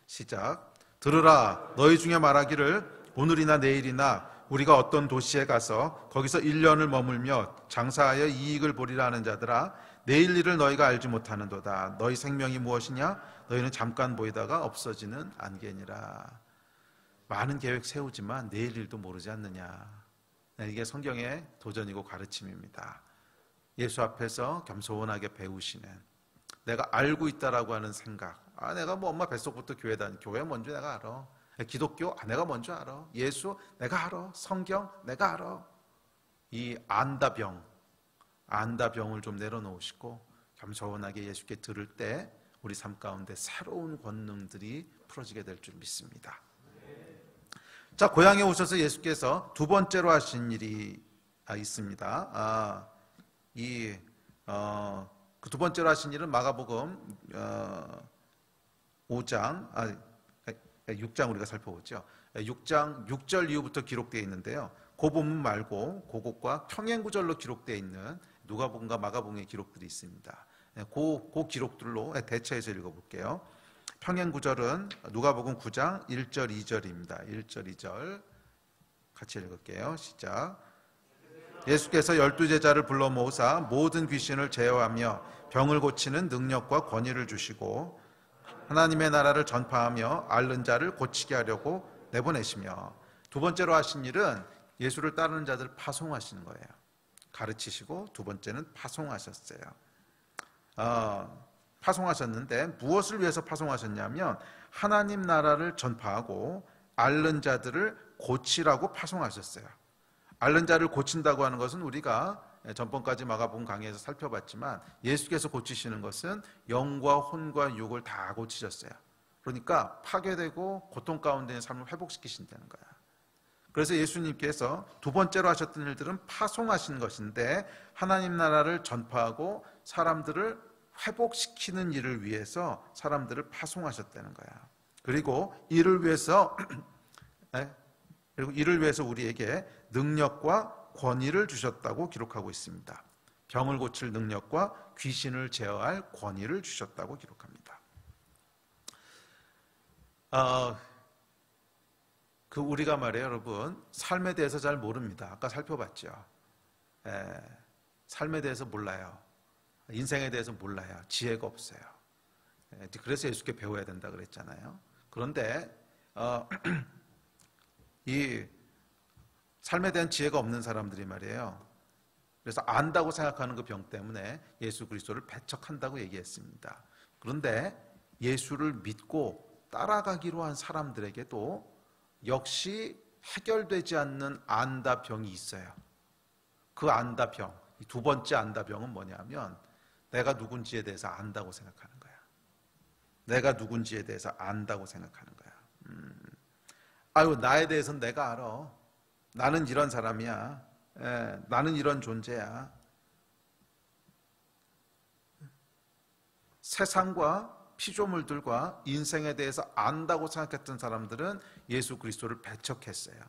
시작. 들으라, 너희 중에 말하기를 오늘이나 내일이나 우리가 어떤 도시에 가서 거기서 1년을 머물며 장사하여 이익을 보리라 하는 자들아, 내일 일을 너희가 알지 못하는도다. 너희 생명이 무엇이냐? 너희는 잠깐 보이다가 없어지는 안개니라. 많은 계획 세우지만 내일 일도 모르지 않느냐. 이게 성경의 도전이고 가르침입니다. 예수 앞에서 겸손하게 배우시는, 내가 알고 있다라고 하는 생각. 내가 뭐 엄마 뱃속부터 교회 먼저 내가 알아. 기독교 내가 먼저 알아. 예수 내가 알아. 성경 내가 알아. 이 안다병을 좀 내려놓으시고 겸손하게 예수께 들을 때 우리 삶 가운데 새로운 권능들이 풀어지게 될 줄 믿습니다. 자, 고향에 오셔서 예수께서 두 번째로 하신 일이 있습니다. 그 두 번째로 하신 일은 마가복음 6장 우리가 살펴보죠. 6장 6절 이후부터 기록되어 있는데요. 그 본문 말고 그것과 평행구절로 기록되어 있는 누가복음과 마가복음의 기록들이 있습니다. 그 기록들로 대체해서 읽어볼게요. 평행구절은 누가복음 9장 1절 2절입니다. 1절 2절 같이 읽을게요. 시작. 예수께서 12제자를 불러 모으사 모든 귀신을 제어하며 병을 고치는 능력과 권위를 주시고 하나님의 나라를 전파하며 앓는 자를 고치게 하려고 내보내시며, 두 번째로 하신 일은 예수를 따르는 자들을 파송하시는 거예요. 가르치시고 두 번째는 파송하셨어요. 파송하셨는데 무엇을 위해서 파송하셨냐면 하나님 나라를 전파하고 앓는 자들을 고치라고 파송하셨어요. 앓는 자를 고친다고 하는 것은 우리가 전번까지 마가복음 강의에서 살펴봤지만 예수께서 고치시는 것은 영과 혼과 육을 다 고치셨어요. 그러니까 파괴되고 고통 가운데 있는 삶을 회복시키신다는 거야. 그래서 예수님께서 두 번째로 하셨던 일들은 파송하신 것인데 하나님 나라를 전파하고 사람들을 회복시키는 일을 위해서 사람들을 파송하셨다는 거야. 그리고 이를 위해서 우리에게 능력과 권위를 주셨다고 기록하고 있습니다. 병을 고칠 능력과 귀신을 제어할 권위를 주셨다고 기록합니다. 우리가 말이에요, 여러분, 삶에 대해서 잘 모릅니다. 아까 살펴봤죠. 삶에 대해서 몰라요. 인생에 대해서 몰라요. 지혜가 없어요. 그래서 예수께 배워야 된다 그랬잖아요. 그런데 이 삶에 대한 지혜가 없는 사람들이 말이에요. 그래서 안다고 생각하는 그 병 때문에 예수 그리스도를 배척한다고 얘기했습니다. 그런데 예수를 믿고 따라가기로 한 사람들에게도 역시 해결되지 않는 안다병이 있어요. 그 안다병, 두 번째 안다병은 뭐냐면 내가 누군지에 대해서 안다고 생각하는 거야. 내가 누군지에 대해서 안다고 생각하는 거야. 나에 대해서는 내가 알아. 나는 이런 사람이야. 나는 이런 존재야. 세상과 피조물들과 인생에 대해서 안다고 생각했던 사람들은 예수 그리스도를 배척했어요.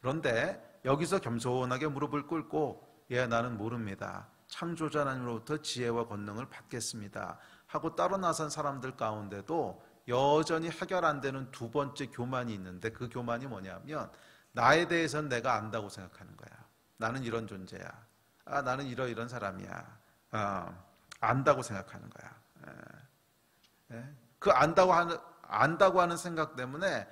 그런데 여기서 겸손하게 무릎을 꿇고 예, 나는 모릅니다. 창조자 하나님으로부터 지혜와 권능을 받겠습니다 하고 따로 나선 사람들 가운데도 여전히 해결 안 되는 두 번째 교만이 있는데, 그 교만이 뭐냐면 나에 대해서는 내가 안다고 생각하는 거야. 나는 이런 존재야. 나는 이런 사람이야. 안다고 생각하는 거야. 그 안다고 하는 생각 때문에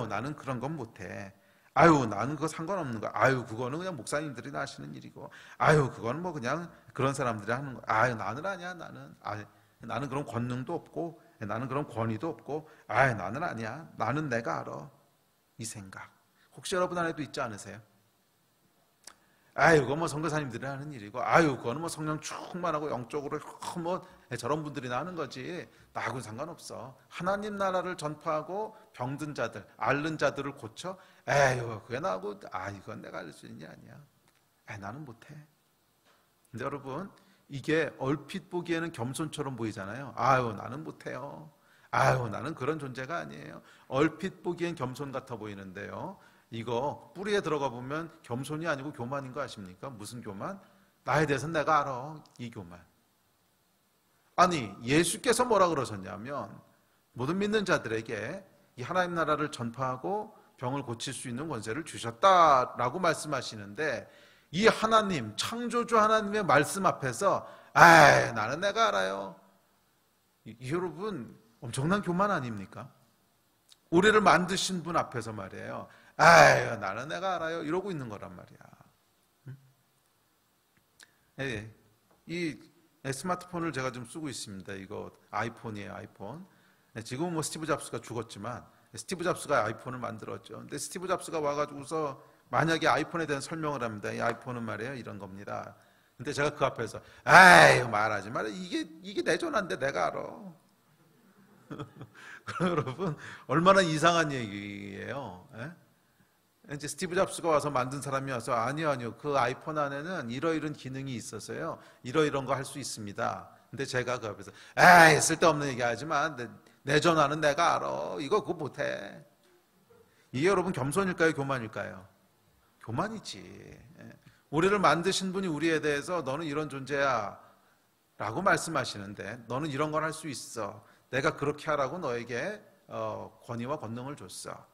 나는 그런 건 못해. 나는 그거 상관없는 거야. 그거는 그냥 목사님들이 하시는 일이고. 그거는 뭐 그냥 그런 사람들이 하는 거야. 나는 아니야. 나는 그런 권능도 없고, 나는 그런 권위도 없고, 나는 아니야. 나는 내가 알아. 이 생각. 혹시 여러분 안에도 있지 않으세요? 그거 뭐 선교사님들이 하는 일이고, 그거는 뭐 성령 충만하고 영적으로 뭐 저런 분들이 하는 거지. 나하고는 상관없어. 하나님 나라를 전파하고 병든 자들, 앓는 자들을 고쳐. 그게 나하고, 이건 내가 할 수 있는 게 아니야. 나는 못해. 근데 여러분, 이게 얼핏 보기에는 겸손처럼 보이잖아요. 나는 못해요. 나는 그런 존재가 아니에요. 얼핏 보기엔 겸손 같아 보이는데요, 이거 뿌리에 들어가 보면 겸손이 아니고 교만인 거 아십니까? 무슨 교만? 나에 대해서는 내가 알아. 이 교만. 예수께서 뭐라 그러셨냐면, 모든 믿는 자들에게 이 하나님 나라를 전파하고 병을 고칠 수 있는 권세를 주셨다라고 말씀하시는데, 이 하나님, 창조주 하나님의 말씀 앞에서 나는 내가 알아요. 여러분, 엄청난 교만 아닙니까? 우리를 만드신 분 앞에서 말이에요. 나는 내가 알아요. 이러고 있는 거란 말이야. 이 스마트폰을 제가 좀 쓰고 있습니다. 이거 아이폰이에요, 아이폰. 지금은 뭐 스티브 잡스가 죽었지만 스티브 잡스가 아이폰을 만들었죠. 근데 스티브 잡스가 와가지고서 만약에 아이폰에 대한 설명을 합니다. 이 아이폰은 말이에요, 이런 겁니다. 근데 제가 그 앞에서 말하지 마라. 이게 내 전화인데 내가 알아. 그럼 여러분, 얼마나 이상한 얘기예요. 이제 스티브 잡스가 와서 만든 사람이 와서 아니요, 그 아이폰 안에는 이러이런 기능이 있어서요, 이러이런 거 할 수 있습니다. 근데 제가 그 앞에서 쓸데없는 얘기 하지만 내 전화는 내가 알아. 그거 못해. 이게 여러분 겸손일까요, 교만일까요? 교만이지. 우리를 만드신 분이 우리에 대해서 너는 이런 존재야 라고 말씀하시는데, 너는 이런 걸 할 수 있어. 내가 그렇게 하라고 너에게 권위와 권능을 줬어.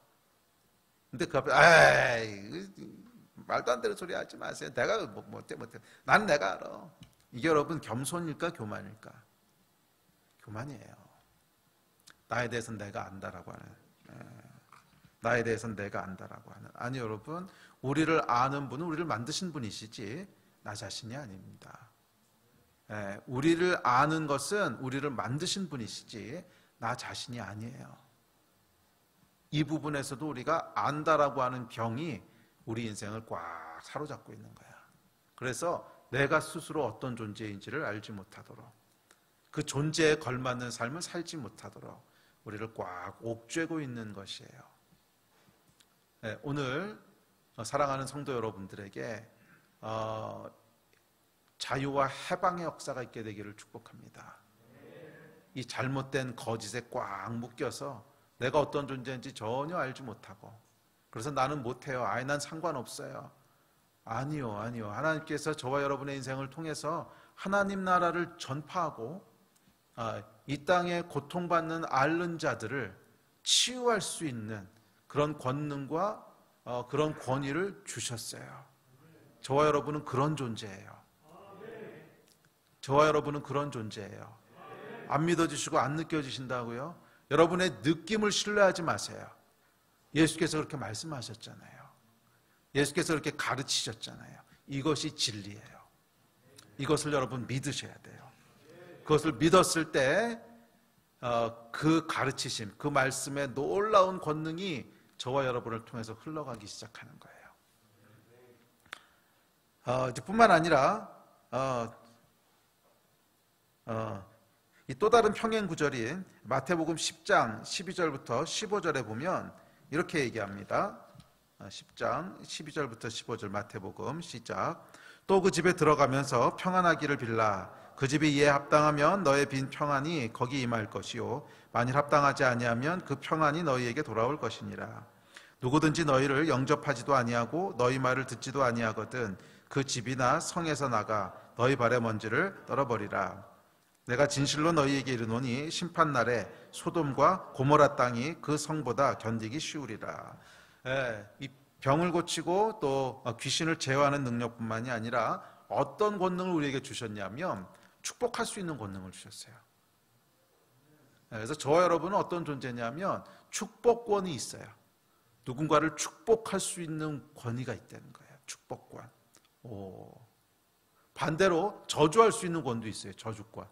근데 그 앞에 말도 안 되는 소리 하지 마세요. 내가 못해. 난 내가 알아. 이게 여러분 겸손일까, 교만일까? 교만이에요. 나에 대해서는 내가 안다라고 하는. 나에 대해서는 내가 안다라고 하는. 아니 여러분, 우리를 아는 분은 우리를 만드신 분이시지 나 자신이 아닙니다. 우리를 아는 것은 우리를 만드신 분이시지 나 자신이 아니에요. 이 부분에서도 우리가 안다라고 하는 병이 우리 인생을 꽉 사로잡고 있는 거야. 그래서 내가 스스로 어떤 존재인지를 알지 못하도록, 그 존재에 걸맞는 삶을 살지 못하도록 우리를 꽉 옥죄고 있는 것이에요. 오늘 사랑하는 성도 여러분들에게 자유와 해방의 역사가 있게 되기를 축복합니다. 이 잘못된 거짓에 꽉 묶여서 내가 어떤 존재인지 전혀 알지 못하고, 그래서 나는 못해요. 난 상관없어요. 아니요. 하나님께서 저와 여러분의 인생을 통해서 하나님 나라를 전파하고 이 땅에 고통받는 앓는 자들을 치유할 수 있는 그런 권능과 그런 권위를 주셨어요. 저와 여러분은 그런 존재예요. 저와 여러분은 그런 존재예요. 안 믿어지시고 안 느껴지신다고요? 여러분의 느낌을 신뢰하지 마세요. 예수께서 그렇게 말씀하셨잖아요. 예수께서 그렇게 가르치셨잖아요. 이것이 진리예요. 이것을 여러분 믿으셔야 돼요. 그것을 믿었을 때 그 가르치심, 그 말씀의 놀라운 권능이 저와 여러분을 통해서 흘러가기 시작하는 거예요. 뿐만 아니라 이 또 다른 평행 구절인 마태복음 10장 12절부터 15절에 보면 이렇게 얘기합니다. 10장 12절부터 15절 마태복음 시작. 또 그 집에 들어가면서 평안하기를 빌라. 그 집이 이에 합당하면 너의 빈 평안이 거기 임할 것이요 만일 합당하지 아니하면 그 평안이 너희에게 돌아올 것이니라. 누구든지 너희를 영접하지도 아니하고 너희 말을 듣지도 아니하거든 그 집이나 성에서 나가 너희 발의 먼지를 떨어버리라. 내가 진실로 너희에게 이르노니 심판날에 소돔과 고모라 땅이 그 성보다 견디기 쉬우리라. 이 병을 고치고 또 귀신을 제어하는 능력뿐만이 아니라 어떤 권능을 우리에게 주셨냐면 축복할 수 있는 권능을 주셨어요. 그래서 저와 여러분은 어떤 존재냐면 축복권이 있어요. 누군가를 축복할 수 있는 권위가 있다는 거예요. 축복권. 반대로 저주할 수 있는 권도 있어요. 저주권.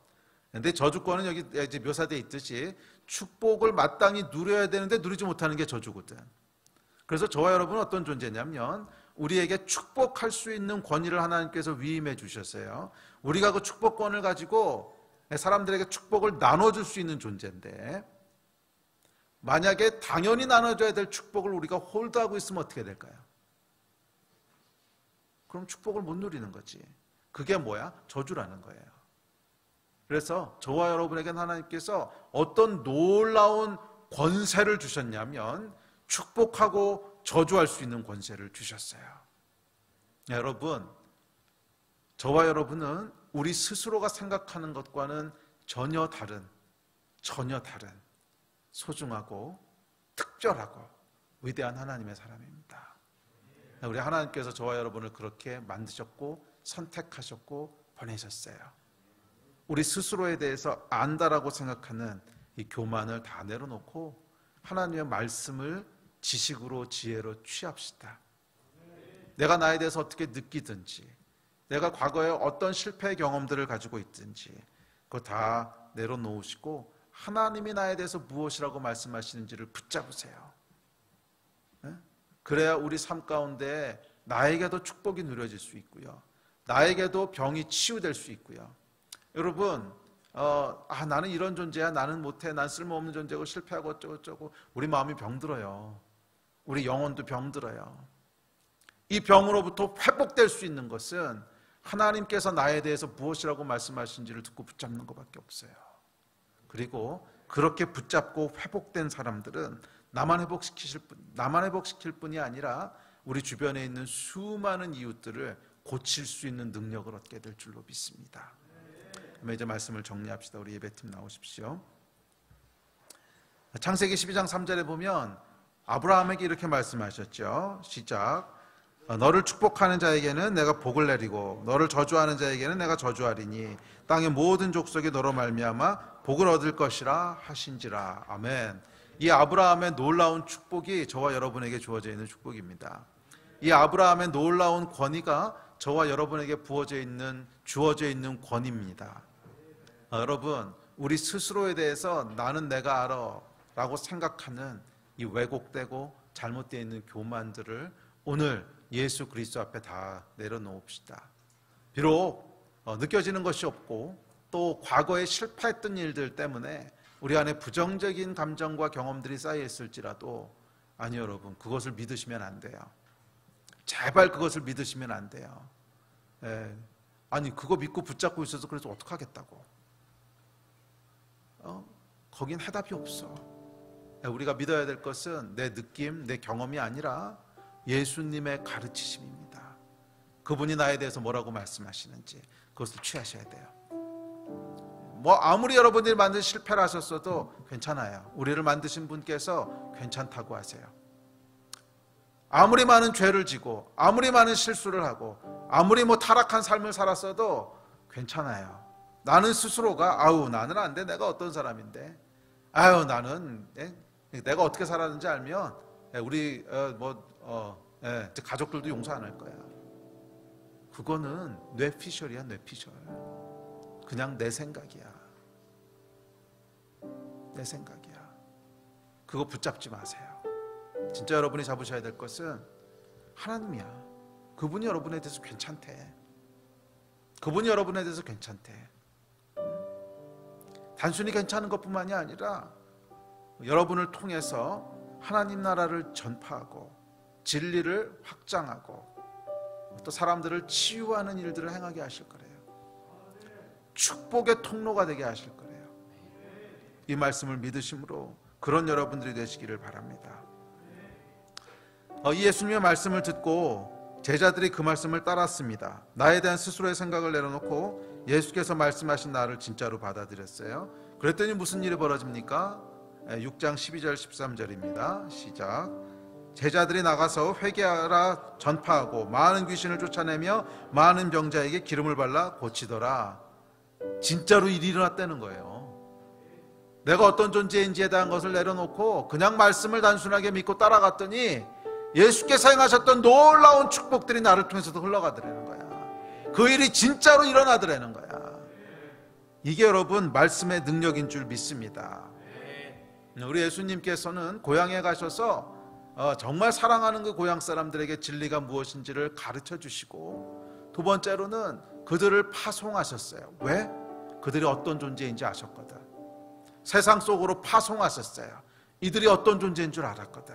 근데 저주권은 여기 이제 묘사되어 있듯이 축복을 마땅히 누려야 되는데 누리지 못하는 게 저주거든. 그래서 저와 여러분은 어떤 존재냐면 우리에게 축복할 수 있는 권위를 하나님께서 위임해 주셨어요. 우리가 그 축복권을 가지고 사람들에게 축복을 나눠줄 수 있는 존재인데, 만약에 당연히 나눠줘야 될 축복을 우리가 홀드하고 있으면 어떻게 될까요? 그럼 축복을 못 누리는 거지. 그게 뭐야? 저주라는 거예요. 그래서 저와 여러분에게는 하나님께서 어떤 놀라운 권세를 주셨냐면 축복하고 저주할 수 있는 권세를 주셨어요. 여러분, 저와 여러분은 우리 스스로가 생각하는 것과는 전혀 다른 소중하고 특별하고 위대한 하나님의 사람입니다. 우리 하나님께서 저와 여러분을 그렇게 만드셨고 선택하셨고 보내셨어요. 우리 스스로에 대해서 안다라고 생각하는 이 교만을 다 내려놓고 하나님의 말씀을 지식으로 지혜로 취합시다. 내가 나에 대해서 어떻게 느끼든지, 내가 과거에 어떤 실패 경험들을 가지고 있든지 그거 다 내려놓으시고 하나님이 나에 대해서 무엇이라고 말씀하시는지를 붙잡으세요. 그래야 우리 삶 가운데 나에게도 축복이 누려질 수 있고요, 나에게도 병이 치유될 수 있고요. 여러분, 나는 이런 존재야, 나는 못해, 난 쓸모없는 존재고 실패하고 어쩌고저쩌고 우리 마음이 병들어요. 우리 영혼도 병들어요. 이 병으로부터 회복될 수 있는 것은 하나님께서 나에 대해서 무엇이라고 말씀하신지를 듣고 붙잡는 것밖에 없어요. 그리고 그렇게 붙잡고 회복된 사람들은 나만 회복시킬 뿐이 아니라 우리 주변에 있는 수많은 이웃들을 고칠 수 있는 능력을 얻게 될 줄로 믿습니다. 그럼 이제 말씀을 정리합시다. 우리 예배팀 나오십시오. 창세기 12장 3절에 보면 아브라함에게 이렇게 말씀하셨죠. 시작. 너를 축복하는 자에게는 내가 복을 내리고 너를 저주하는 자에게는 내가 저주하리니 땅의 모든 족속이 너로 말미암아 복을 얻을 것이라 하신지라. 아멘. 이 아브라함의 놀라운 축복이 저와 여러분에게 주어져 있는 축복입니다. 이 아브라함의 놀라운 권위가 저와 여러분에게 주어져 있는 권위입니다. 여러분, 우리 스스로에 대해서 나는 내가 알아 라고 생각하는 이 왜곡되고 잘못되어 있는 교만들을 오늘 예수 그리스도 앞에 다 내려놓읍시다. 비록 느껴지는 것이 없고 또 과거에 실패했던 일들 때문에 우리 안에 부정적인 감정과 경험들이 쌓여 있을지라도, 아니 여러분, 그것을 믿으시면 안 돼요. 제발 그것을 믿으시면 안 돼요. 아니 그거 믿고 붙잡고 있어서 그래서 어떡하겠다고. 거긴 해답이 없어. 우리가 믿어야 될 것은 내 느낌, 내 경험이 아니라 예수님의 가르치심입니다. 그분이 나에 대해서 뭐라고 말씀하시는지 그것을 취하셔야 돼요. 아무리 여러분들이 만든 실패를 하셨어도 괜찮아요. 우리를 만드신 분께서 괜찮다고 하세요. 아무리 많은 죄를 지고 아무리 많은 실수를 하고 아무리 타락한 삶을 살았어도 괜찮아요. 나는 스스로가 나는 안 돼, 내가 어떤 사람인데, 나는 내가 어떻게 살았는지 알면 우리 가족들도 용서 안 할 거야. 그거는 뇌피셜이야, 뇌피셜. 그냥 내 생각이야. 내 생각이야. 그거 붙잡지 마세요. 진짜 여러분이 잡으셔야 될 것은 하나님이야. 그분이 여러분에 대해서 괜찮대. 그분이 여러분에 대해서 괜찮대. 단순히 괜찮은 것뿐만이 아니라 여러분을 통해서 하나님 나라를 전파하고 진리를 확장하고 또 사람들을 치유하는 일들을 행하게 하실 거래요. 축복의 통로가 되게 하실 거래요. 이 말씀을 믿으심으로 그런 여러분들이 되시기를 바랍니다. 이 예수님의 말씀을 듣고 제자들이 그 말씀을 따랐습니다. 나에 대한 스스로의 생각을 내려놓고 예수께서 말씀하신 나를 진짜로 받아들였어요. 그랬더니 무슨 일이 벌어집니까? 6장 12절 13절입니다. 시작. 제자들이 나가서 회개하라 전파하고 많은 귀신을 쫓아내며 많은 병자에게 기름을 발라 고치더라. 진짜로 일이 일어났다는 거예요. 내가 어떤 존재인지에 대한 것을 내려놓고 그냥 말씀을 단순하게 믿고 따라갔더니 예수께서 행하셨던 놀라운 축복들이 나를 통해서도 흘러가더라는 거야. 그 일이 진짜로 일어나더라는 거야. 이게 여러분 말씀의 능력인 줄 믿습니다. 우리 예수님께서는 고향에 가셔서 정말 사랑하는 그 고향 사람들에게 진리가 무엇인지를 가르쳐 주시고, 두 번째로는 그들을 파송하셨어요. 왜? 그들이 어떤 존재인지 아셨거든. 세상 속으로 파송하셨어요. 이들이 어떤 존재인 줄 알았거든.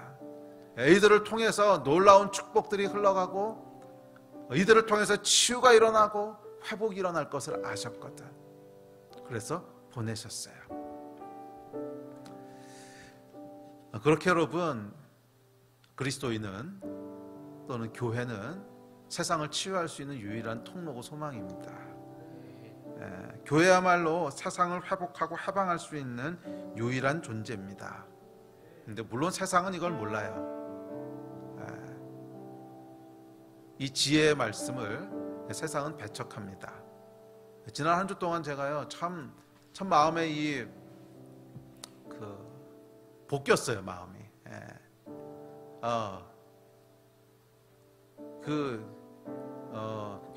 이들을 통해서 놀라운 축복들이 흘러가고 이들을 통해서 치유가 일어나고 회복이 일어날 것을 아셨거든. 그래서 보내셨어요. 그렇게 여러분, 그리스도인은 또는 교회는 세상을 치유할 수 있는 유일한 통로고 소망입니다. 교회야말로 세상을 회복하고 해방할 수 있는 유일한 존재입니다. 근데 물론 세상은 이걸 몰라요. 이 지혜의 말씀을 세상은 배척합니다. 지난 한 주 동안 제가요 참 마음에 볶였어요. 마음이.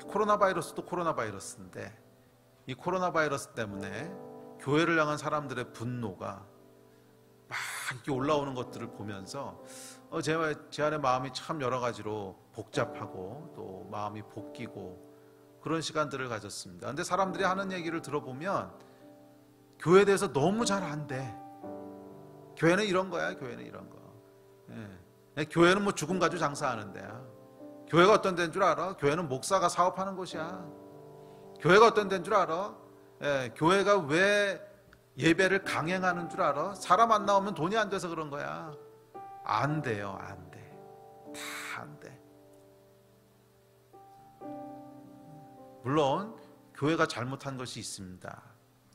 코로나 바이러스도 코로나 바이러스인데 이 코로나 바이러스 때문에 교회를 향한 사람들의 분노가 막 이렇게 올라오는 것들을 보면서 제 안에 마음이 참 여러 가지로 복잡하고 또 마음이 볶이고 그런 시간들을 가졌습니다. 근데 사람들이 하는 얘기를 들어보면 교회에 대해서 너무 잘 안돼. 교회는 이런 거야. 교회는 이런 거. 교회는 뭐 죽음 가지고 장사하는 데야. 교회가 어떤 데인 줄 알아? 교회는 목사가 사업하는 곳이야. 교회가 어떤 데인 줄 알아? 교회가 왜 예배를 강행하는 줄 알아? 사람 안 나오면 돈이 안 돼서 그런 거야. 안 돼요. 안 돼. 다 안 돼. 물론 교회가 잘못한 것이 있습니다.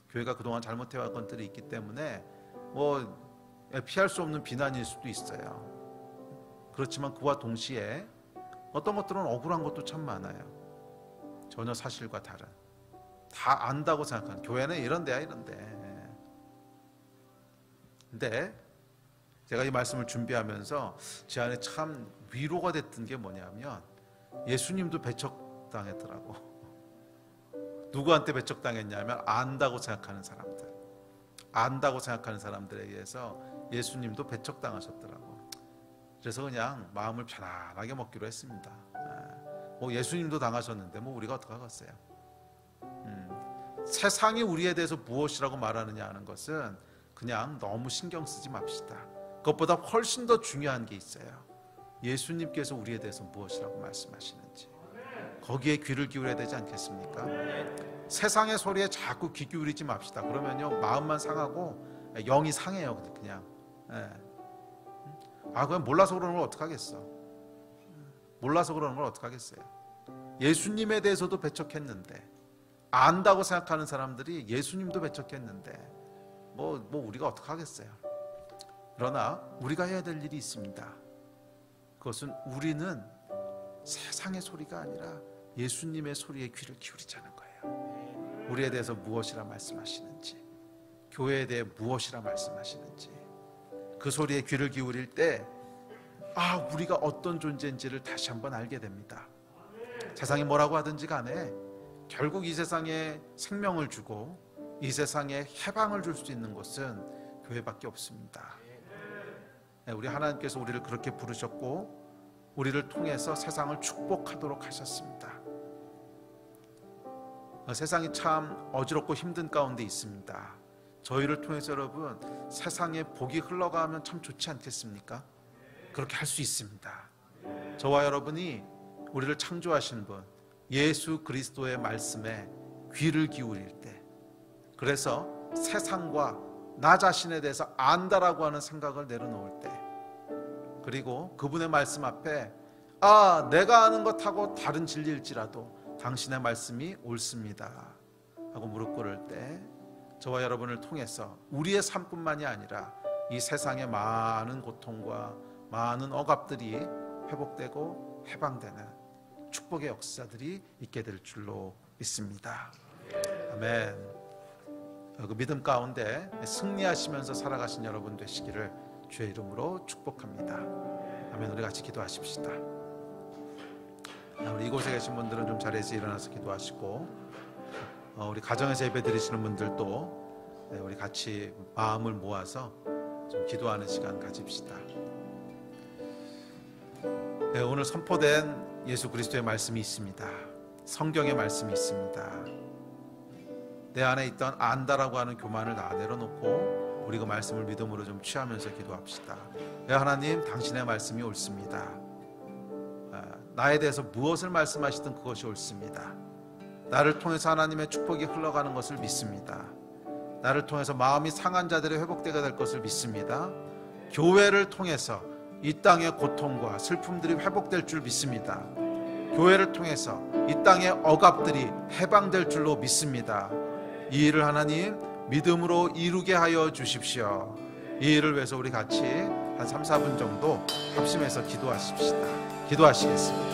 교회가 그동안 잘못해왔던 것들이 있기 때문에 피할 수 없는 비난일 수도 있어요. 그렇지만 그와 동시에 어떤 것들은 억울한 것도 참 많아요. 전혀 사실과 다른. 다 안다고 생각하는 교회는 이런 데야 이런 데. 근데 제가 이 말씀을 준비하면서 제 안에 참 위로가 됐던 게 뭐냐면 예수님도 배척당했더라고. 누구한테 배척당했냐면 안다고 생각하는 사람들. 안다고 생각하는 사람들에 의해서 예수님도 배척당하셨더라고. 그래서 그냥 마음을 편안하게 먹기로 했습니다. 예수님도 당하셨는데 우리가 어떡하겠어요. 세상이 우리에 대해서 무엇이라고 말하느냐 하는 것은 그냥 너무 신경 쓰지 맙시다. 그것보다 훨씬 더 중요한 게 있어요. 예수님께서 우리에 대해서 무엇이라고 말씀하시는지 거기에 귀를 기울여야 되지 않겠습니까? 세상의 소리에 자꾸 귀 기울이지 맙시다. 그러면요 마음만 상하고 영이 상해요. 그냥 그냥 몰라서 그러는 걸 어떡하겠어. 몰라서 그러는 걸 어떡하겠어요. 예수님에 대해서도 배척했는데, 안다고 생각하는 사람들이 예수님도 배척했는데 우리가 어떡하겠어요. 그러나 우리가 해야 될 일이 있습니다. 그것은 우리는 세상의 소리가 아니라 예수님의 소리에 귀를 기울이자는 거예요. 우리에 대해서 무엇이라 말씀하시는지, 교회에 대해 무엇이라 말씀하시는지 그 소리에 귀를 기울일 때 우리가 어떤 존재인지를 다시 한번 알게 됩니다. 세상이 뭐라고 하든지 간에 결국 이 세상에 생명을 주고 이 세상에 해방을 줄 수 있는 곳은 교회밖에 없습니다. 우리 하나님께서 우리를 그렇게 부르셨고 우리를 통해서 세상을 축복하도록 하셨습니다. 세상이 참 어지럽고 힘든 가운데 있습니다. 저희를 통해서 여러분 세상에 복이 흘러가면 참 좋지 않겠습니까? 그렇게 할 수 있습니다. 저와 여러분이 우리를 창조하신 분 예수 그리스도의 말씀에 귀를 기울일 때, 그래서 세상과 나 자신에 대해서 안다라고 하는 생각을 내려놓을 때, 그리고 그분의 말씀 앞에 내가 아는 것하고 다른 진리일지라도 당신의 말씀이 옳습니다 하고 무릎 꿇을 때 저와 여러분을 통해서 우리의 삶뿐만이 아니라 이 세상의 많은 고통과 많은 억압들이 회복되고 해방되는 축복의 역사들이 있게 될 줄로 믿습니다. 아멘. 그 믿음 가운데 승리하시면서 살아가신 여러분 되시기를 주의 이름으로 축복합니다. 아멘. 우리 같이 기도하십시다. 우리 이곳에 계신 분들은 좀 자리에서 일어나서 기도하시고, 우리 가정에서 예배 드리시는 분들도 우리 같이 마음을 모아서 좀 기도하는 시간 가집시다. 오늘 선포된 예수 그리스도의 말씀이 있습니다. 성경의 말씀이 있습니다. 내 안에 있던 안다라고 하는 교만을 다 내려놓고 우리 그 말씀을 믿음으로 좀 취하면서 기도합시다. 하나님, 당신의 말씀이 옳습니다. 나에 대해서 무엇을 말씀하시든 그것이 옳습니다. 나를 통해서 하나님의 축복이 흘러가는 것을 믿습니다. 나를 통해서 마음이 상한 자들이 회복되게 될 것을 믿습니다. 교회를 통해서 이 땅의 고통과 슬픔들이 회복될 줄 믿습니다. 교회를 통해서 이 땅의 억압들이 해방될 줄로 믿습니다. 이 일을 하나님 믿음으로 이루게 하여 주십시오. 이 일을 위해서 우리 같이 한 3, 4분 정도 합심해서 기도하십시다. 기도하시겠습니다.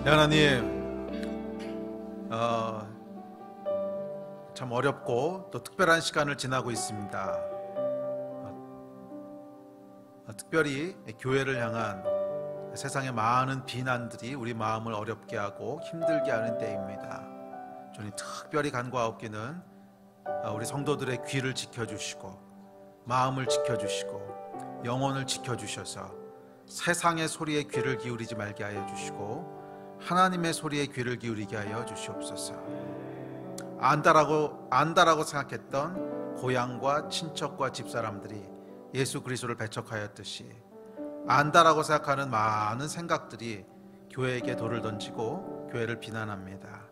하나님, 참 어렵고 또 특별한 시간을 지나고 있습니다. 특별히 교회를 향한 세상의 많은 비난들이 우리 마음을 어렵게 하고 힘들게 하는 때입니다. 주님, 특별히 간구하옵기는 우리 성도들의 귀를 지켜주시고 마음을 지켜주시고 영혼을 지켜주셔서 세상의 소리에 귀를 기울이지 말게 하여 주시고 하나님의 소리에 귀를 기울이게 하여 주시옵소서. 안다라고 생각했던 고향과 친척과 집사람들이 예수 그리스도를 배척하였듯이 안다라고 생각하는 많은 생각들이 교회에게 돌을 던지고 교회를 비난합니다.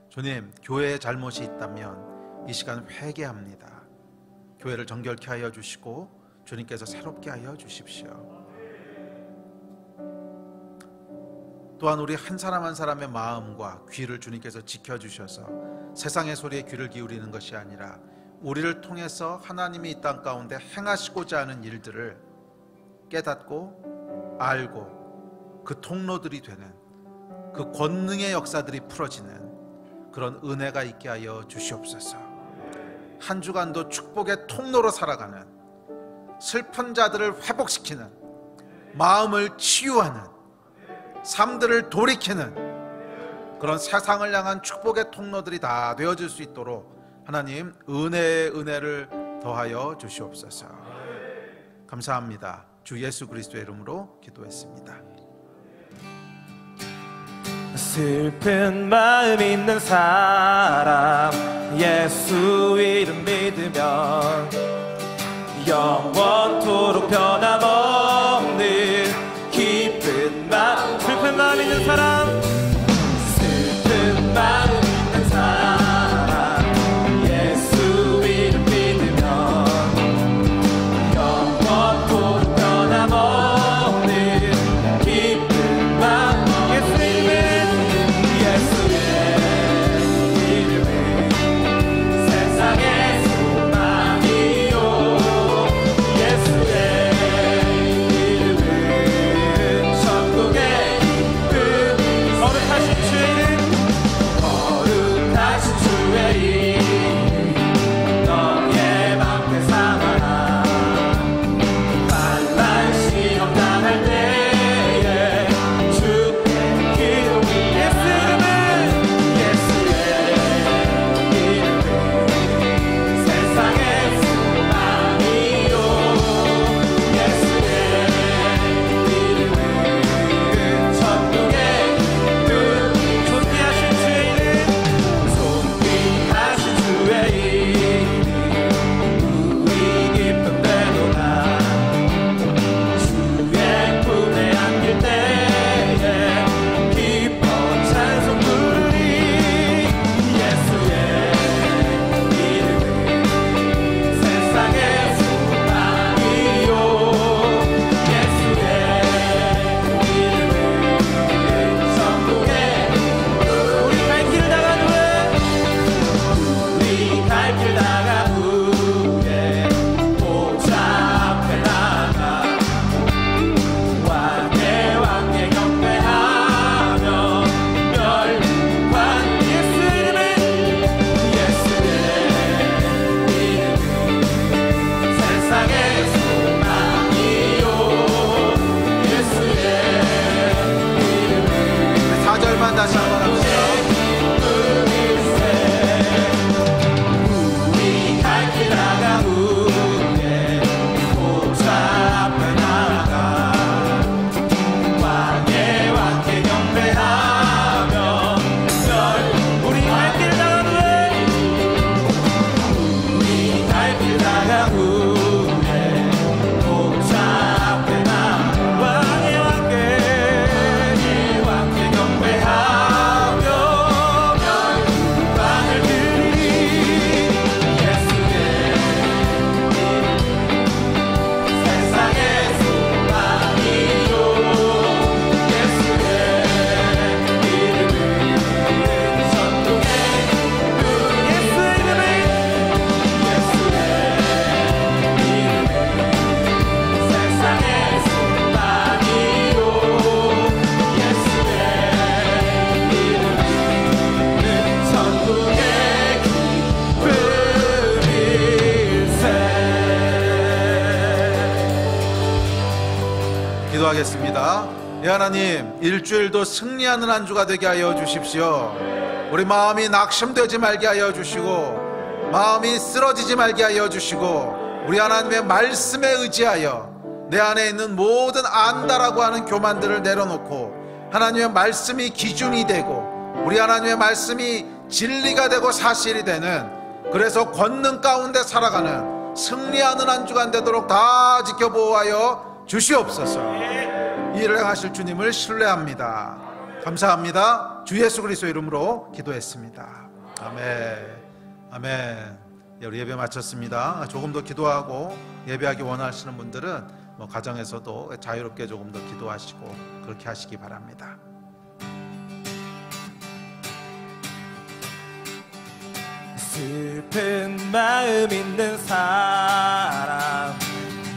주님, 교회에 잘못이 있다면 이 시간 회개합니다. 교회를 정결케 하여 주시고 주님께서 새롭게 하여 주십시오. 또한 우리 한 사람 한 사람의 마음과 귀를 주님께서 지켜주셔서 세상의 소리에 귀를 기울이는 것이 아니라 우리를 통해서 하나님이 이 땅 가운데 행하시고자 하는 일들을 깨닫고 알고 그 통로들이 되는, 그 권능의 역사들이 풀어지는 그런 은혜가 있게 하여 주시옵소서. 한 주간도 축복의 통로로 살아가는, 슬픈 자들을 회복시키는, 마음을 치유하는, 삶들을 돌이키는 그런 세상을 향한 축복의 통로들이 다 되어질 수 있도록 하나님 은혜의 은혜를 더하여 주시옵소서. 감사합니다. 주 예수 그리스도의 이름으로 기도했습니다. 슬픈 마음 있는 사람 예수 이름 믿으면 영원토록 변함없는 기쁜 마음. 슬픈 마음 있는 사람, 슬픈 마음 있는 사람 예수 이름 믿으면 기도하겠습니다. 예, 하나님, 일주일도 승리하는 한 주가 되게 하여 주십시오. 우리 마음이 낙심되지 말게 하여 주시고, 마음이 쓰러지지 말게 하여 주시고, 우리 하나님의 말씀에 의지하여 내 안에 있는 모든 안다라고 하는 교만들을 내려놓고 하나님의 말씀이 기준이 되고, 우리 하나님의 말씀이 진리가 되고 사실이 되는, 그래서 권능 가운데 살아가는 승리하는 한 주간 되도록 다 지켜보호하여 주시옵소서. 이 일을 행하실 주님을 신뢰합니다. 감사합니다. 주 예수 그리스도 이름으로 기도했습니다. 아멘. 아멘. 우리 예배 마쳤습니다. 조금 더 기도하고 예배하기 원하시는 분들은 가정에서도 자유롭게 조금 더 기도하시고 그렇게 하시기 바랍니다. 슬픈 마음 있는 사람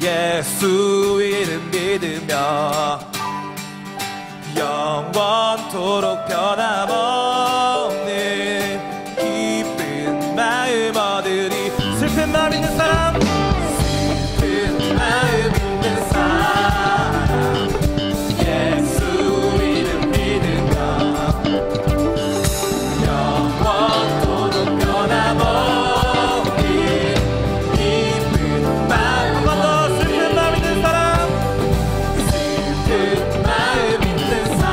예수 이름 믿으며 영원토록 변함없는 기쁜 마음 얻으리. 슬픈 마음 있는 사람, 슬픈 마음 있는 사람 예수 이름 믿으며 영원토록 변함없는 기쁜 마음. 한 번 더. 슬픈 마음 있는 사람, 슬픈 마음 있는 사람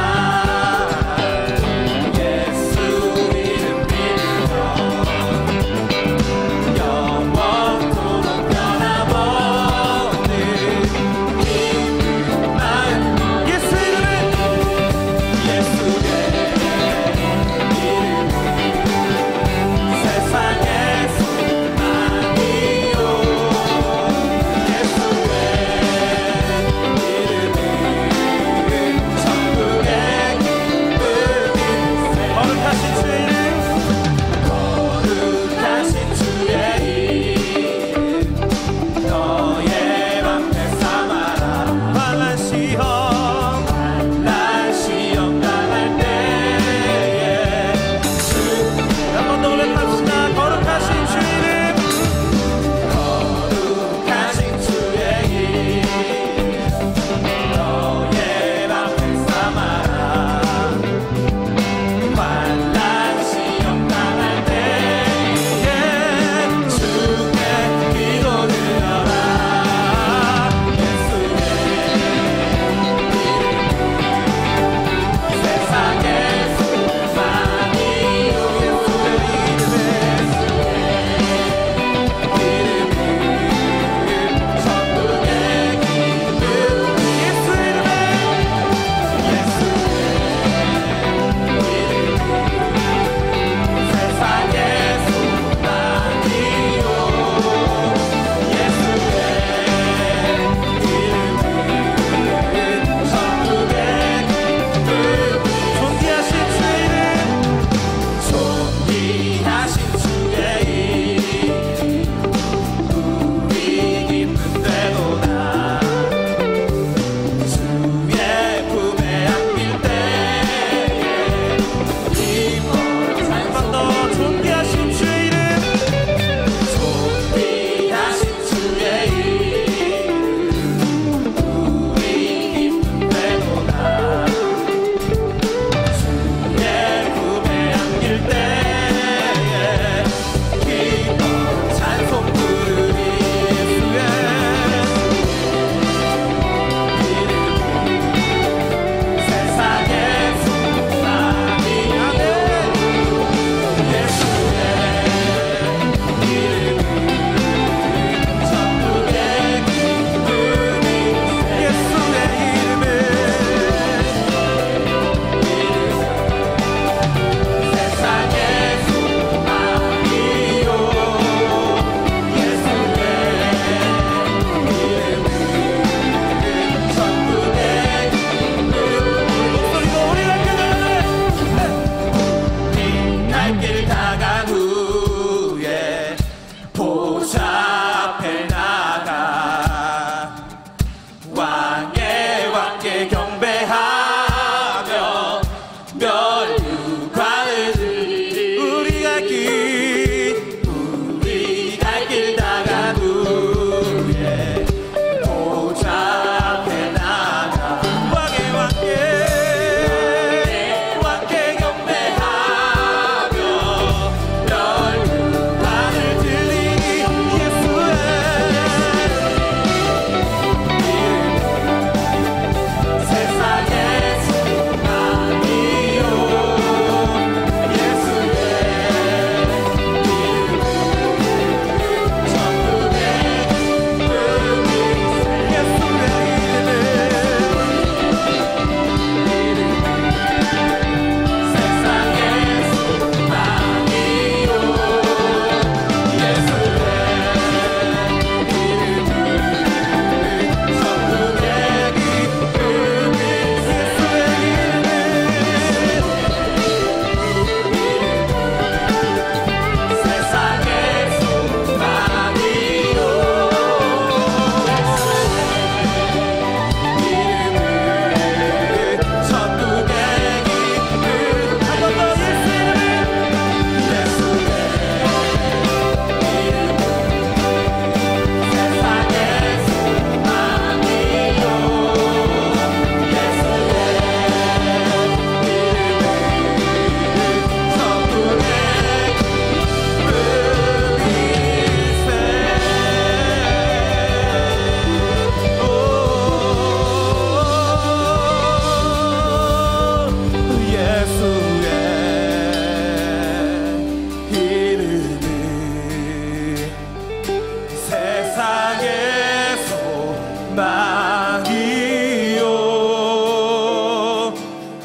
소망이요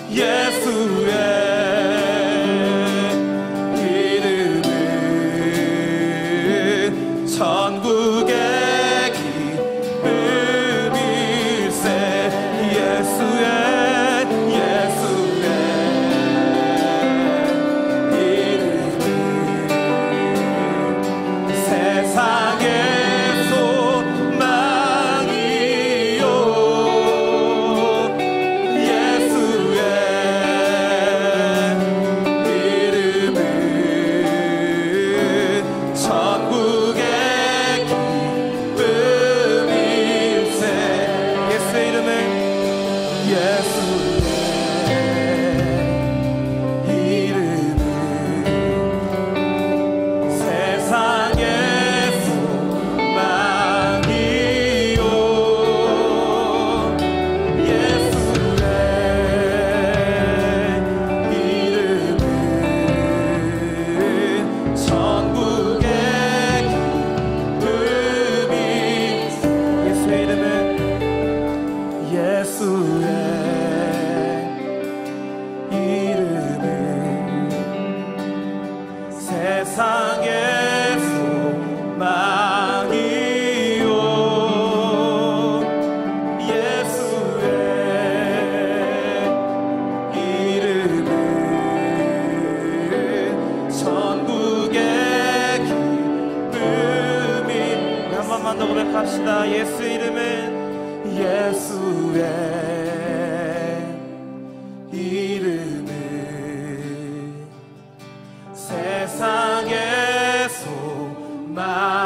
예수의 이름은 천국의 기쁨일세 예수의 고백합시다. 예수 이름은 예수의 이름은 세상의 소망